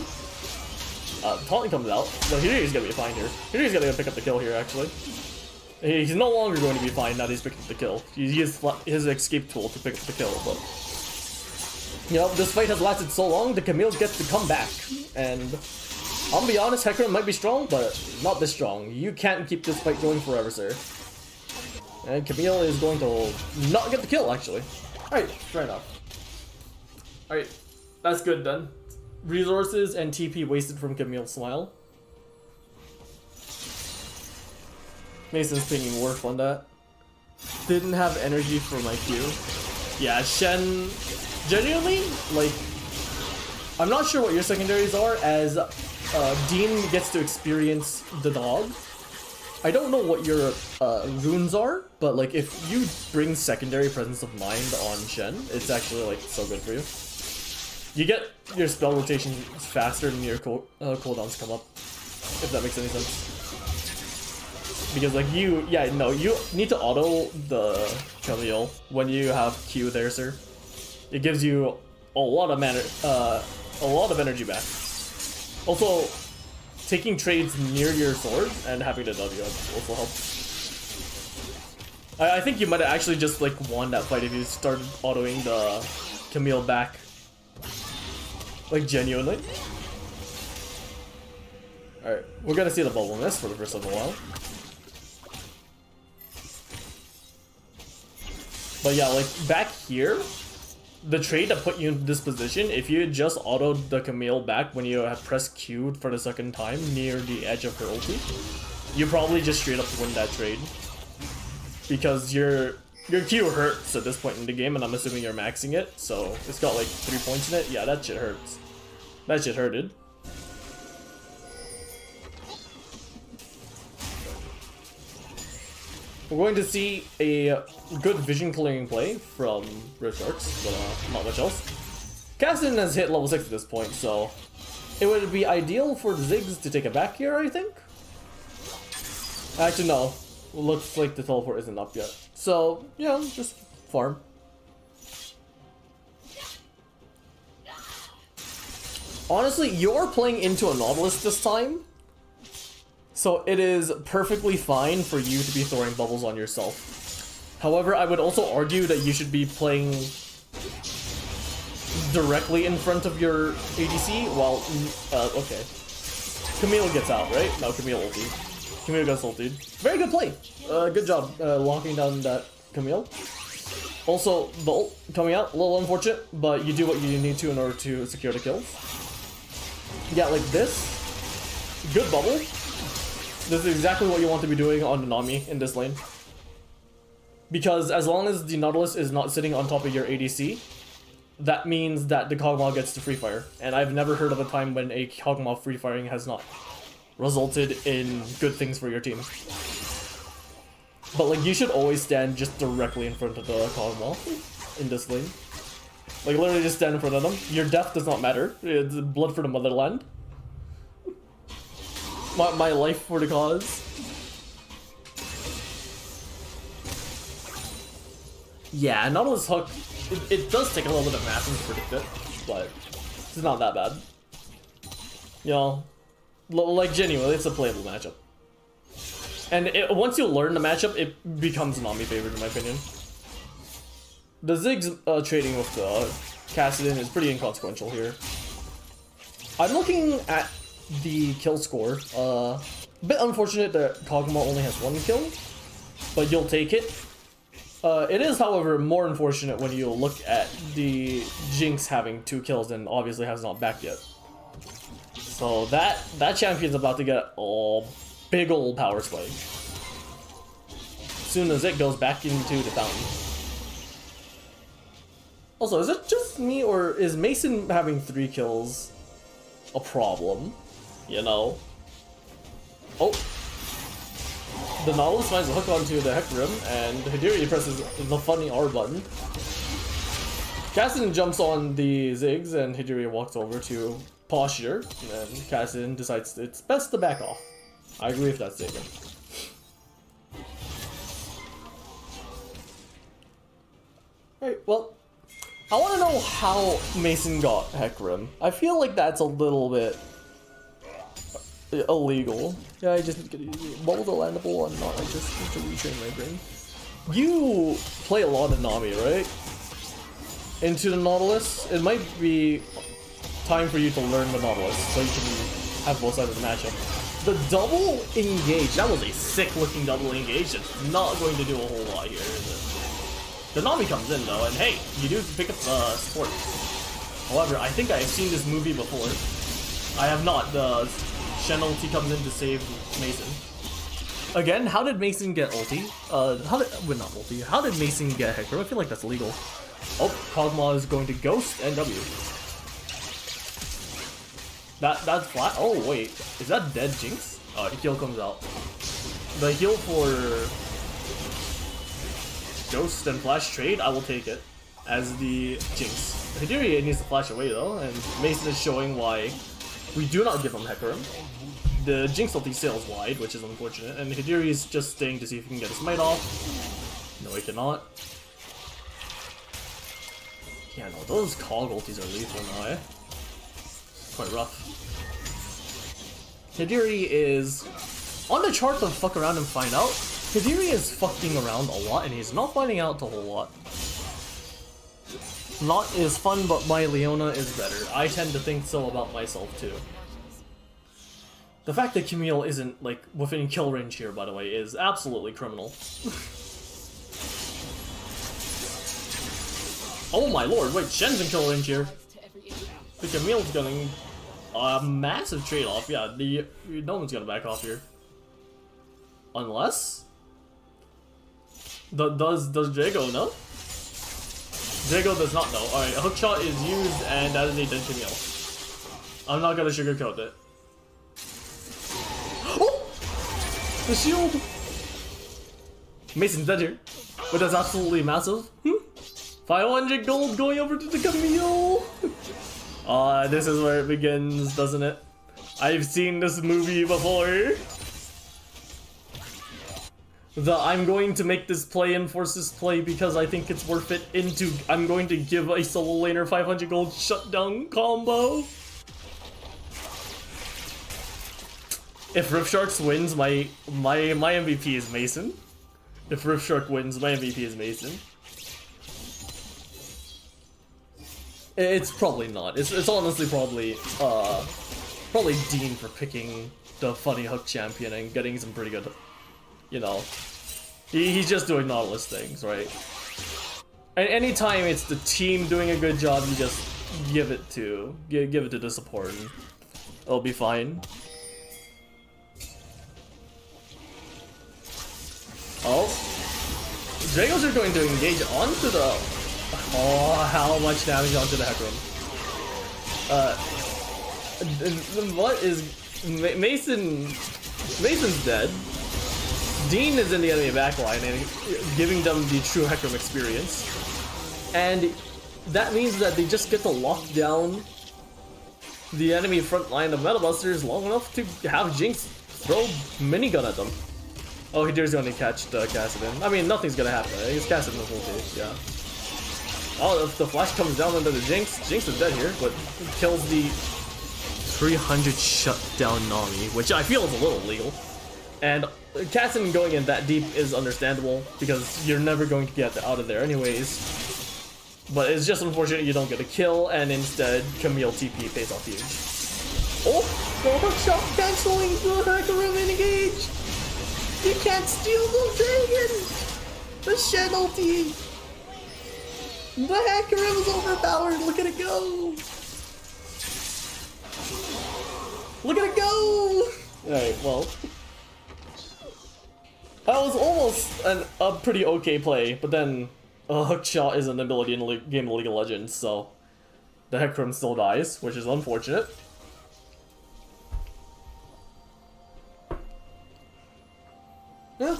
Taunting comes out. No, Hiri's gonna be fine here. Hiri's gonna pick up the kill here, actually. He's no longer going to be fine now that he's picked up the kill. He used his escape tool to pick up the kill, but... You know, this fight has lasted so long that Camille gets to come back. And I'll be honest, Hecarim might be strong, but not this strong. You can't keep this fight going forever, sir. And Camille is going to not get the kill, actually. Alright, fair enough. Alright, that's good then. Resources and TP wasted from Camille's smile. Mason's pinging Worf on that. Didn't have energy for my Q. Yeah, Shen... Genuinely, like... I'm not sure what your secondaries are, as Dean gets to experience the dog. I don't know what your runes are, but like if you bring secondary presence of mind on Shen, it's actually like so good for you. You get your spell rotation faster than your cooldowns come up, if that makes any sense. Because like you need to auto the Camille when you have Q there, sir. It gives you a lot of energy back. Also, taking trades near your sword and having the W also helps. I think you might have actually just like won that fight if you started autoing the Camille back. Like genuinely. Alright, we're gonna see the bubble mist for the first of a while. But yeah, like back here, the trade that put you in this position, if you had just autoed the Camille back when you have pressed Q for the second time near the edge of her ulti, you probably just straight up win that trade. Because your Q hurts at this point in the game, and I'm assuming you're maxing it, so it's got like 3 points in it. Yeah, that shit hurts. That shit hurted. We're going to see a good vision clearing play from Red Sharks, but not much else. Cassidy has hit level 6 at this point, so it would be ideal for Ziggs to take it back here, I think? Actually, no. Looks like the teleport isn't up yet. So, yeah, just farm. Honestly, you're playing into a Nautilus this time, so it is perfectly fine for you to be throwing bubbles on yourself. However, I would also argue that you should be playing directly in front of your ADC while... okay. Camille gets out, right? No, Camille ulti. Camille gets ultied. Very good play. Good job locking down that Camille. Also, the ult coming out, a little unfortunate, but you do what you need to in order to secure the kills. Yeah, like this. Good bubble. This is exactly what you want to be doing on the Nami in this lane. Because as long as the Nautilus is not sitting on top of your ADC, that means that the Kog'Maw gets to free fire. And I've never heard of a time when a Kog'Maw free firing has not resulted in good things for your team. But like, you should always stand just directly in front of the Kog'Maw in this lane. Like, literally just stand in front of them. Your death does not matter. It's blood for the motherland. My life for the cause. Yeah, Nautilus Hook, it does take a little bit of math to predict it, but it's not that bad. You know, like genuinely, it's a playable matchup. And once you learn the matchup, it becomes Nami favored in my opinion. The Ziggs trading with Cassidy is pretty inconsequential here. I'm looking at the kill score. A bit unfortunate that Kog'Maw only has 1 kill, but you'll take it. It is, however, more unfortunate when you look at the Jinx having 2 kills and obviously has not backed yet. So that champion's about to get a big old power spike as soon as it goes back into the fountain. Also, is it just me, or is Mason having 3 kills a problem? You know? Oh! The Nautilus finds a hook onto the Hecarim, and Hidiri presses the funny R button. Kassadin jumps on the Ziggs, and Hidiri walks over to posture, and Kassadin decides it's best to back off. I agree with that statement. Right, well, I want to know how Mason got Hecarim. I feel like that's a little bit illegal. Yeah, I just need to get bubbles are landable and not. I just need to retrain my brain. You play a lot of Nami, right? Into the Nautilus. It might be time for you to learn the Nautilus so you can have both sides of the matchup. The double engage, that was a sick looking double engage. It's not going to do a whole lot here, is it? The Nami comes in though, and hey, you do pick up the support. However, I think I have seen this movie before. I have not. The Shen ulti comes in to save Mason. Again, how did Mason get ulti? Not ulti. How did Mason get Hecarim? I feel like that's illegal. Oh, Kog'Maw is going to Ghost and W. That's flat. Oh wait, is that dead Jinx? Oh, the heal comes out. The heal for Ghost and Flash trade, I will take it as the Jinx. Hidori needs to flash away though, and Mason is showing why we do not give him Hecarim. The Jinx ulti sails wide, which is unfortunate, and Hidori is just staying to see if he can get his smite off. No, he cannot. Yeah, no, those Cog ultis are lethal now, eh? Quite rough. Hidori is on the chart to fuck around and find out. Hidori is fucking around a lot, and he's not finding out a whole lot. Not is fun, but my Leona is better. I tend to think so about myself too. The fact that Camille isn't, like, within kill range here, by the way, is absolutely criminal. Oh my lord, wait, Shen's in kill range here. The Camille's getting a massive trade-off. Yeah, no one's gonna back off here. Unless... Does Jago know? Jago does not know. Alright, hookshot is used, and that is a dead Camille. I'm not gonna sugarcoat it. Oh! The shield! Mason's dead here. But that's absolutely massive. 500 gold going over to the Camille! This is where it begins, doesn't it? I've seen this movie before. The I'm going to make this play and force this play because I think it's worth it into I'm going to give a solo laner 500 gold shutdown combo. If Riffshark wins, my MVP is Mason. If Riffshark wins, my MVP is Mason. It's probably not. It's honestly probably Dean for picking the funny hook champion and getting some pretty good, you know. He's just doing Nautilus things, right? And anytime it's the team doing a good job, you just give it to the support and it'll be fine. Oh, Dragos are going to engage onto the. Oh, how much damage onto the Hecarim? What is Mason's dead. Dean is in the enemy backline and giving them the true Hecarim experience. And that means that they just get to lock down the enemy front line of Metal Busters long enough to have Jinx throw minigun at them. Oh, Hidori's gonna catch the Kassadin. I mean, nothing's gonna happen. It's Kassadin's ulti, yeah. Oh, if the flash comes down under the Jinx, Jinx is dead here, but kills the 300 shutdown Nami, which I feel is a little illegal. And Kassadin going in that deep is understandable, because you're never going to get out of there anyways. But it's just unfortunate you don't get a kill, and instead Camille TP pays off huge. Oh, the hookshot canceling the Hecarim engage! You can't steal the dragon! The Shen ulti! The Hecarim is overpowered, look at it go! Look at it go! Alright, well. That was almost a pretty okay play, but then a hookshot is an ability in the game of League of Legends, so the Hecarim still dies, which is unfortunate. Yeah.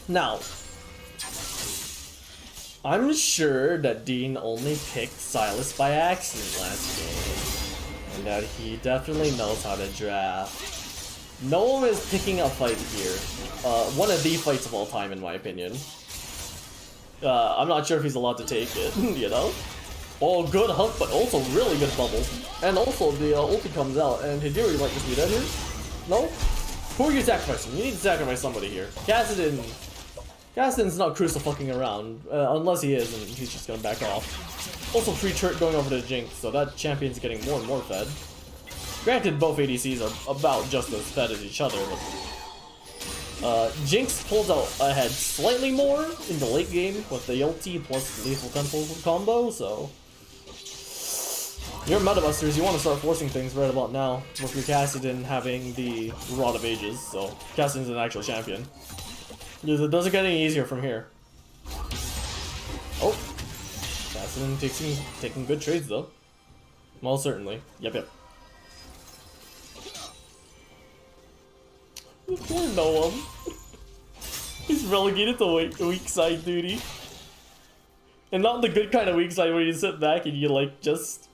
Now, I'm sure that Dean only picked Silas by accident last game, and that he definitely knows how to draft. No one is picking a fight here. One of the fights of all time, in my opinion. I'm not sure if he's allowed to take it, you know? Oh, good hook, but also really good bubble. And also, the ulti comes out, and Hidori might just be dead here. No? Who are you sacrificing? You need to sacrifice somebody here. Kassadin's not crucifying around, unless he is, and he's just gonna back off. Also, free turret going over to Jinx, so that champion's getting more and more fed. Granted, both ADCs are about just as fed as each other, but Jinx pulls out ahead slightly more in the late game with the ulti plus lethal tempo combo, so you're Meta Busters, you want to start forcing things right about now with your Kassadin having the Rod of Ages, so Kassadin's an actual champion. It doesn't get any easier from here. Oh, Kassadin taking good trades though. Most certainly. Yep. Poor Noam. He's relegated to weak side duty. And not the good kind of weak side where you sit back and you like just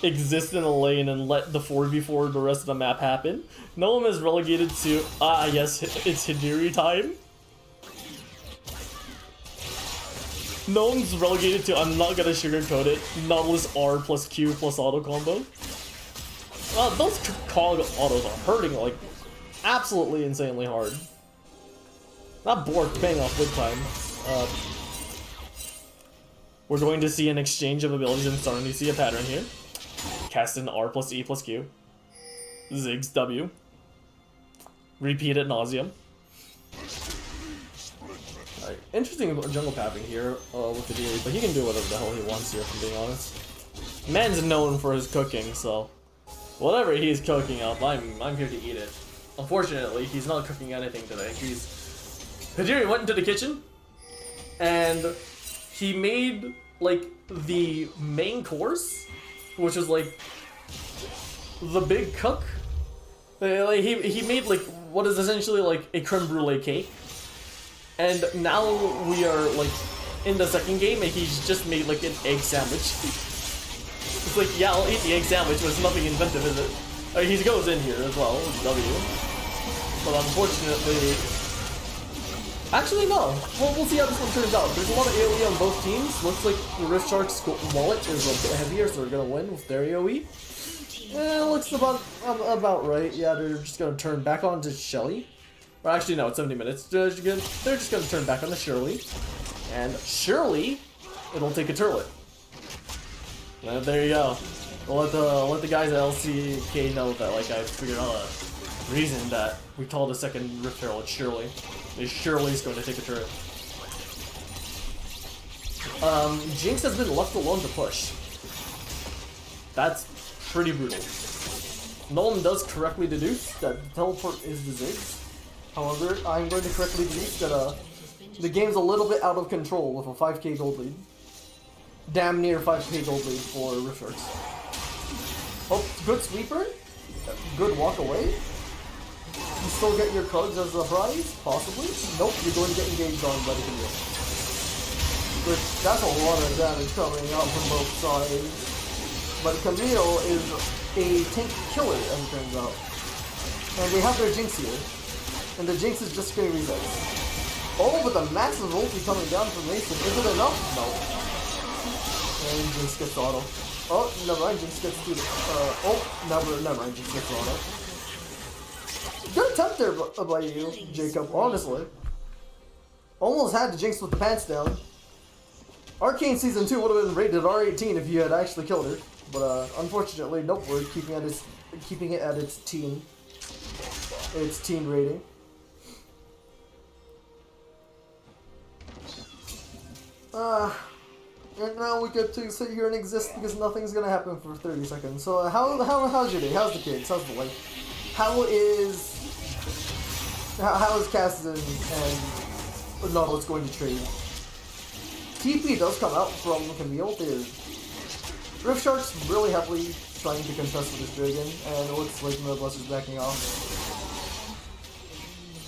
exist in a lane and let the 4v4 the rest of the map happen. Noam is relegated to, yes, it's Hidiri time. Noam's relegated to, I'm not gonna sugarcoat it, Nautilus R plus Q plus auto combo. Those cog autos are hurting like absolutely insanely hard. That Bork paying off big time. We're going to see an exchange of abilities and starting to see a pattern here. Cast in R plus E plus Q. Ziggs W. Repeat ad nauseum. Alright, interesting jungle papping here with the Deary, but he can do whatever the hell he wants here, if I'm being honest. Man's known for his cooking, so whatever he's cooking up, I'm here to eat it. Unfortunately, he's not cooking anything today. Hidiri went into the kitchen, and he made, like, the main course, which was, like, the big cook. He made, like, what is essentially, like, a creme brulee cake. And now we are, like, in the second game, and he's just made, like, an egg sandwich. It's like, yeah, I'll eat the egg sandwich, but it's nothing inventive, is it? He goes in here as well, W. But unfortunately... Actually, no. We'll see how this one turns out. There's a lot of AoE on both teams. Looks like the Rift Shark's wallet is a bit heavier, so they're gonna win with their AoE. Yeah, looks about right. Yeah, they're just gonna turn back on to Shelly. Or actually, no, it's 70 minutes. They're just gonna turn back on to Shirley. And Shirley, it'll take a turlet. And there you go. Let the guys at LCK know that, like, I figured out a reason that we call the second Rift Herald Shirley. Shirley's going to take a turret. Jinx has been left alone to push. That's pretty brutal. Nolan does correctly deduce that teleport is the Ziggs. However, I'm going to correctly deduce that the game's a little bit out of control with a 5k gold lead. Damn near 5k gold lead for Rift Sharks. Oh, good sweeper. Good walk away. You still get your cogs as a prize? Possibly? Nope, you're going to get engaged on by the Camille. But that's a lot of damage coming out from both sides. But Camille is a tank killer, as it turns out. And they have their Jinx here. And the Jinx is just going to reset. Oh, but the massive ulti coming down from Mason. Is it enough? No. And Jinx gets auto. Oh, never mind, Jinx gets to the, never mind, Jinx gets auto. Good attempt there by you, Jacob, honestly. Almost had the Jinx with the pants down. Arcane Season 2 would have been rated R18 if you had actually killed her. But unfortunately, nope, we're keeping it at its teen rating. And now we get to sit here and exist because nothing's gonna happen for 30 seconds. So how's your day? How's the kids? How's the life? How is Cassidy and Nautilus going to trade? TP does come out from Camille. Rift Shark's really heavily trying to contest with this dragon, and it looks like Metabusters backing off.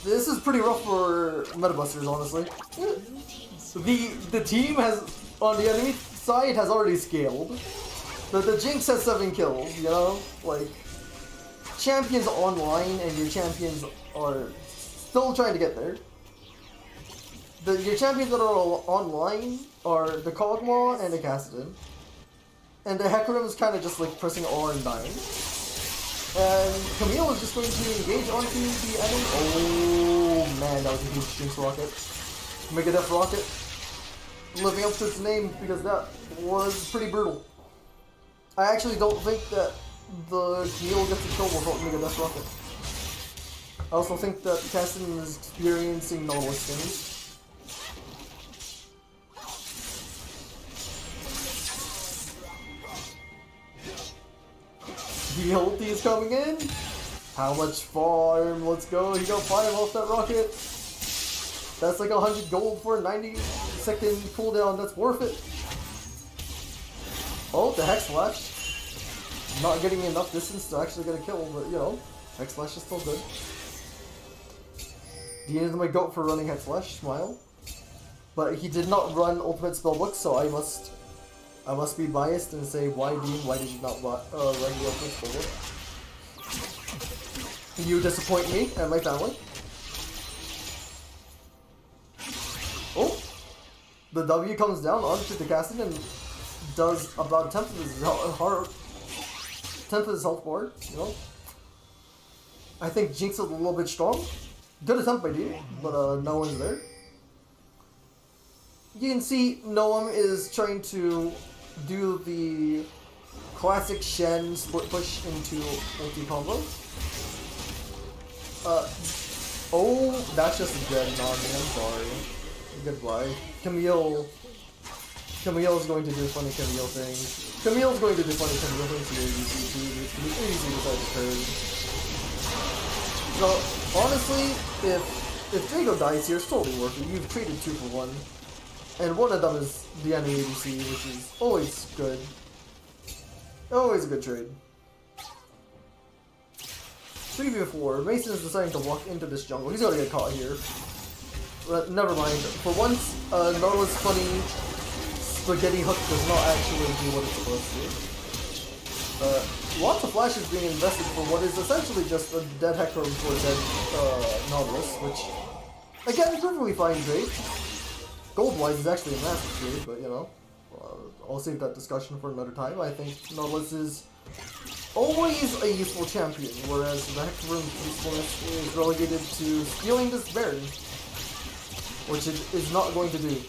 This is pretty rough for Metabusters, honestly. The team has, on the enemy side, has already scaled. The Jinx has 7 kills, you know? Like, champions online and your champions are still trying to get there. Your champions that are online are the Kog'Maw and the Cassidy. And the Hecarim is kind of just like pressing R and dying. And Camille is just going to engage onto the enemy. Oh man, that was a huge Jinx rocket. Megadeth rocket. Living up to its name because that was pretty brutal. I actually don't think that the Camille gets a kill without Megadeth rocket. I also think that Cassidy is experiencing Nautilus things. The ulti is coming in. How much farm? Let's go. He got 5 off that rocket. That's like 100 gold for a 90-second cooldown. That's worth it. Oh, the Hex Slash. Not getting enough distance to actually get a kill, but you know, Hex Slash is still good. The end of my goat for running Hex Slash. Smile. But he did not run Ultimate Spellbook, so I must be biased and say, why Dean? Why did you not run the Ultimate Spellbook? You disappoint me and my family. Oh, the W comes down onto the casting and does about 10th of his health bar. You know, I think Jinx is a little bit strong. Good attempt by Dean, but no one's there. You can see Noam is trying to do the classic Shen split push into ulti combo. Oh, that's just a dead Nami, I'm sorry. Goodbye. Camille's going to do funny Camille things. Camille's going to do funny Camille things here, easy beside the turn. So, honestly, if Drago dies here, it's totally worth it. You've traded 2 for 1. And one of them is the enemy ADC, which is always good. Always a good trade. 3v4. Mason is deciding to walk into this jungle. He's gonna get caught here. But never mind. For once, Nautilus' funny spaghetti hook does not actually do what it's supposed to. Lots of flashes being invested for what is essentially just a dead Hecarim for a dead Nautilus, which, again, perfectly fine trade. Gold-wise is actually a massive trade, but you know, I'll save that discussion for another time. I think Nautilus is always a useful champion, whereas the Hecarim's usefulness is relegated to stealing this Baron, which it is not going to do.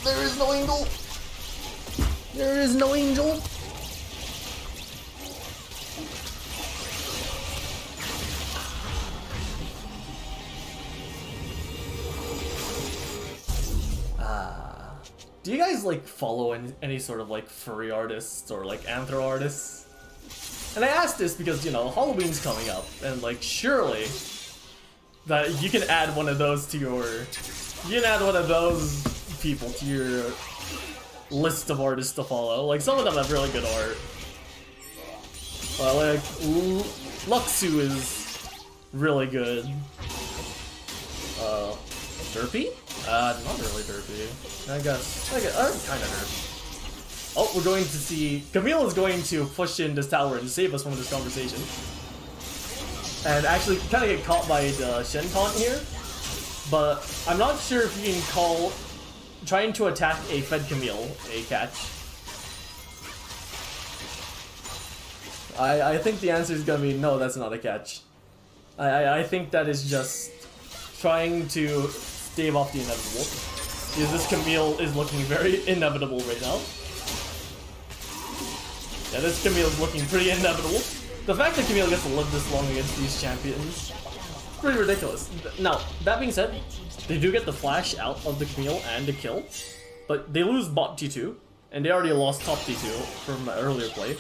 There is no angel! There is no angel! Do you guys like follow any sort of like furry artists or like anthro artists? And I ask this because, you know, Halloween's coming up, and like surely that you can add one of those to your, you can add one of those people to your list of artists to follow. Like some of them have really good art. Like Luxu is really good. Derpy? Not really derpy. I guess kind of derpy. Oh, we're going to see Camille is going to push in this tower and save us from this conversation, and actually kind of get caught by the Shen taunt here. But I'm not sure if you can call trying to attack a fed Camille a catch. I think the answer is gonna be no. That's not a catch. I think that is just trying to stave off the inevitable. Because this Camille is looking very inevitable right now. Yeah, this Camille is looking pretty inevitable. The fact that Camille gets to live this long against these champions, pretty ridiculous. Now, that being said, they do get the flash out of the Camille and the kill, but they lose bot T2, and they already lost top T2 from earlier play.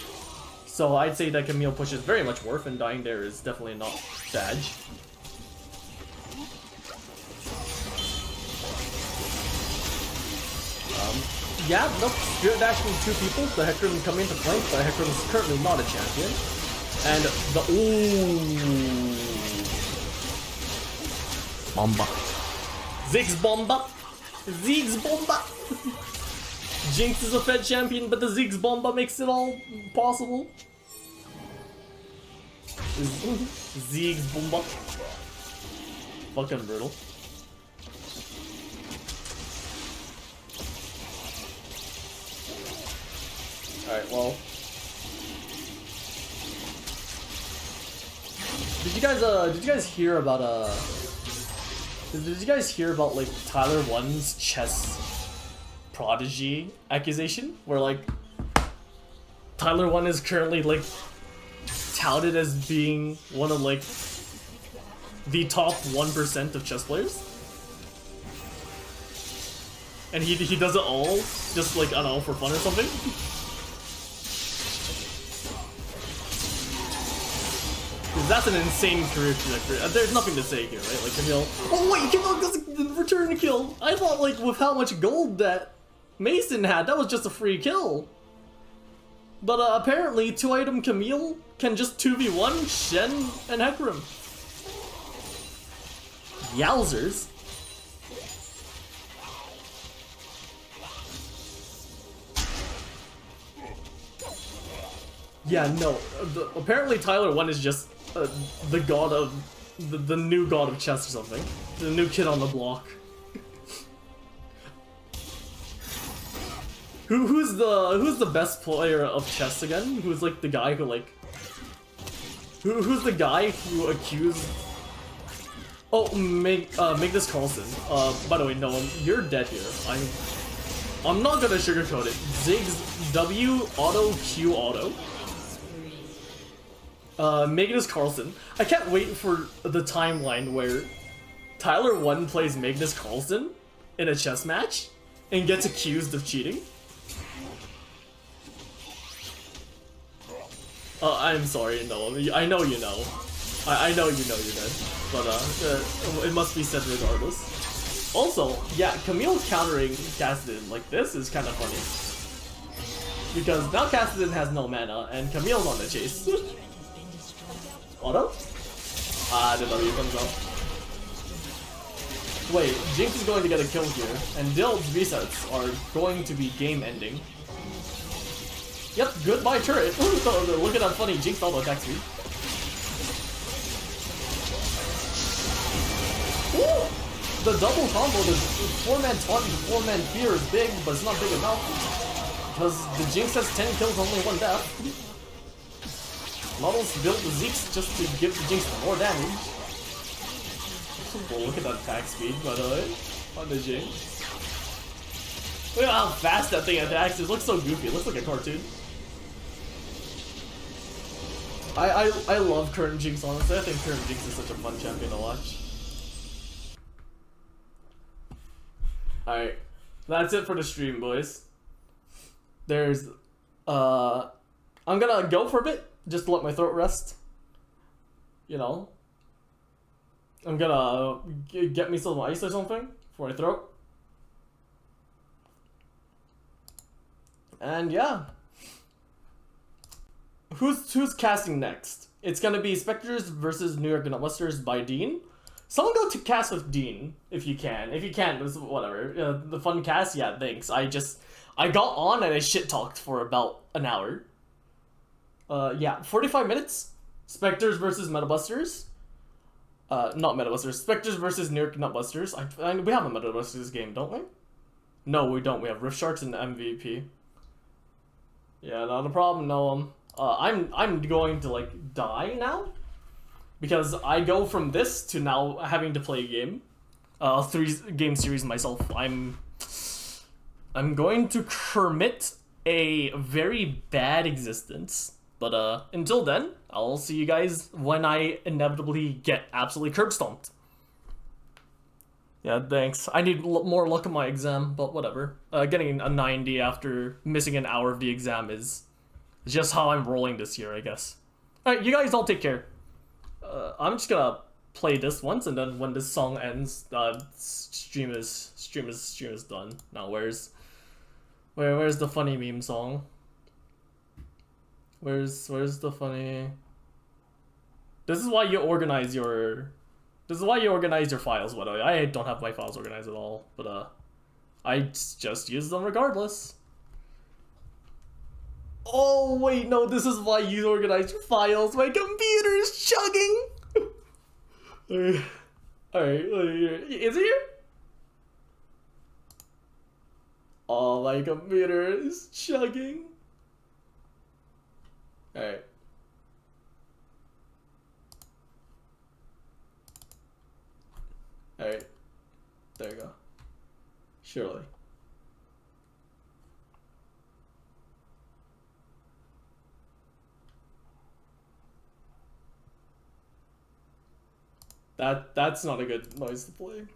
So I'd say that Camille push is very much worth, and dying there is definitely not bad. Yeah, nope, Spirit dashing 2 people, the Hecarim come into flank, but Hecarim is currently not a champion. And the ooh, Bomba. Ziggs Bomba! Ziggs Bomba! Jinx is a fed champion, but the Ziggs Bomba makes it all possible. Ziggs Bomba. Fucking brutal. Alright, well. Did you guys hear about like Tyler 1's chess prodigy accusation? Where like Tyler 1 is currently like touted as being one of like the top 1% of chess players. And he does it all just like, I don't know, for fun or something. That's an insane career trajectory. There's nothing to say here, right? Like Camille. Oh wait, Camille doesn't return a kill. I thought like with how much gold that Mason had, that was just a free kill. But apparently 2-item Camille can just 2v1 Shen and Hecarim. Yowzers. Yeah, no. Apparently Tyler 1 is just the god of the new god of chess or something. The new kid on the block. Who's the best player of chess again? Who's like the guy who like who's the guy who accused? Oh, Magnus Carlsen. By the way, no, you're dead here. I'm not gonna sugarcoat it. Ziggs W auto Q auto. Magnus Carlsen. I can't wait for the timeline where Tyler 1 plays Magnus Carlsen in a chess match and gets accused of cheating. I'm sorry, no. I know you know. I know you know you're dead. But, it must be said regardless. Also, yeah, Camille countering Cassidy like this is kind of funny. Because now Cassidy has no mana, and Camille's on the chase. Auto? Ah, the W comes up. Wait, Jinx is going to get a kill here, and Dill's resets are going to be game-ending. Yep, goodbye turret. Look at that funny Jinx auto attack speed. Ooh! The double combo, the 4-man taunt and 4-man fear is big, but it's not big enough. Because the Jinx has 10 kills, only 1 death. Models built the Zeeks just to give the Jinx more damage. Oh, look at that attack speed, by the way, on the Jinx. Look at how fast that thing attacks. It looks so goofy. It looks like a cartoon. I love current Jinx, honestly. I think current Jinx is such a fun champion to watch. Alright. That's it for the stream, boys. There's... I'm gonna go for a bit, just to let my throat rest. You know. I'm gonna get me some ice or something for my throat. And yeah. Who's casting next? It's gonna be Spectres versus New York Nutbusters by Dean. Someone go to cast with Dean if you can. If you can't, whatever. The fun cast, yeah, thanks. I got on and I shit talked for about an hour. Yeah, 45 minutes. Spectres versus Metabusters. Not Metabusters. Spectres versus New York Nutbusters. We have a Metabusters game, don't we? No, we don't. We have Rift Sharks and MVP. Yeah, not a problem, Noam. I'm going to like die now because I go from this to now having to play a game, 3-game series myself. I'm going to commit a very bad existence, but until then, I'll see you guys when I inevitably get absolutely curb stomped. Yeah, thanks. I need more luck on my exam, but whatever. Getting a 90 after missing an hour of the exam is just how I'm rolling this year, I guess. Alright, you guys all take care. I'm just gonna play this once, and then when this song ends, stream is done. Now where's the funny meme song? Where's the funny? This is why you organize your files, by the way. I don't have my files organized at all, but I just use them regardless. Oh wait, no, this is why you organize your files. My computer is chugging. Alright, is it here? Oh, my computer is chugging. Alright. Alright. There you go. Surely. That's not a good noise to play.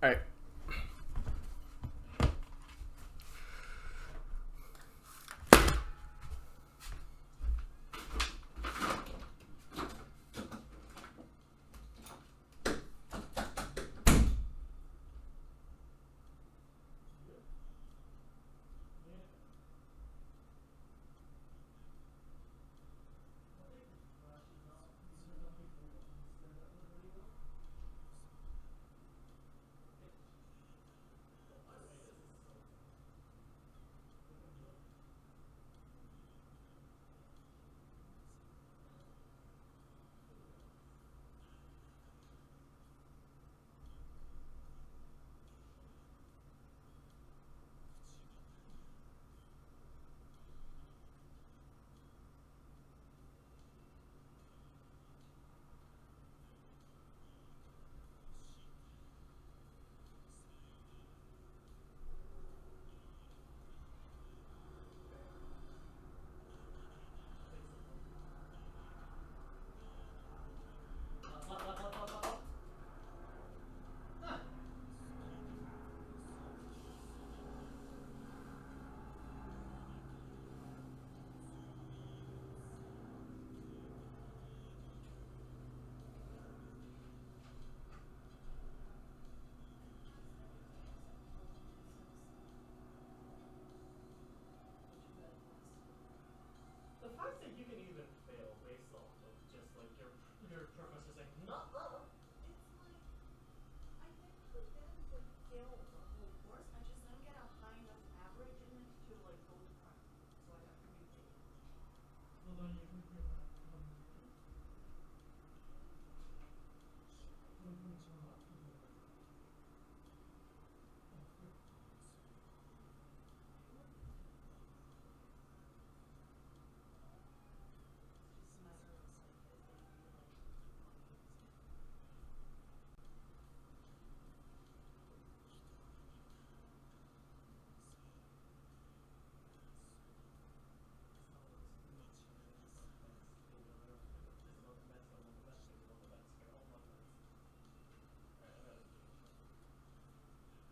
Alright.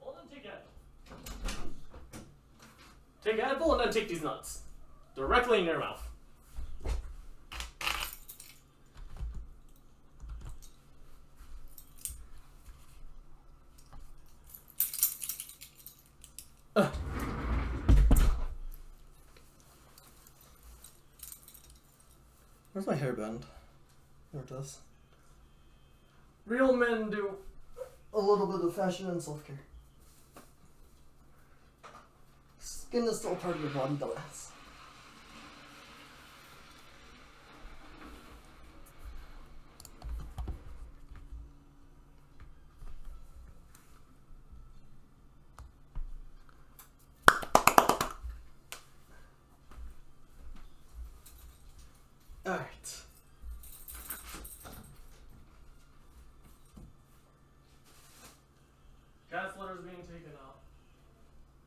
Well, then take Advil. Take Advil and then take these nuts. Directly in your mouth. Where's my hairband? There it is. Real men do a little bit of fashion and self-care. Skin is still part of your body, dumbass. Alright. Cat's litter is being taken out.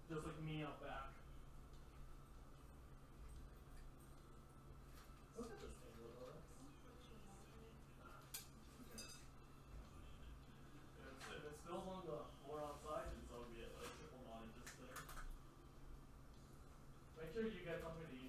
Just like me out back. Look at this thing a little bit. If it spills on the floor outside, it's already a triple knot in this thing. Make sure you get something to eat.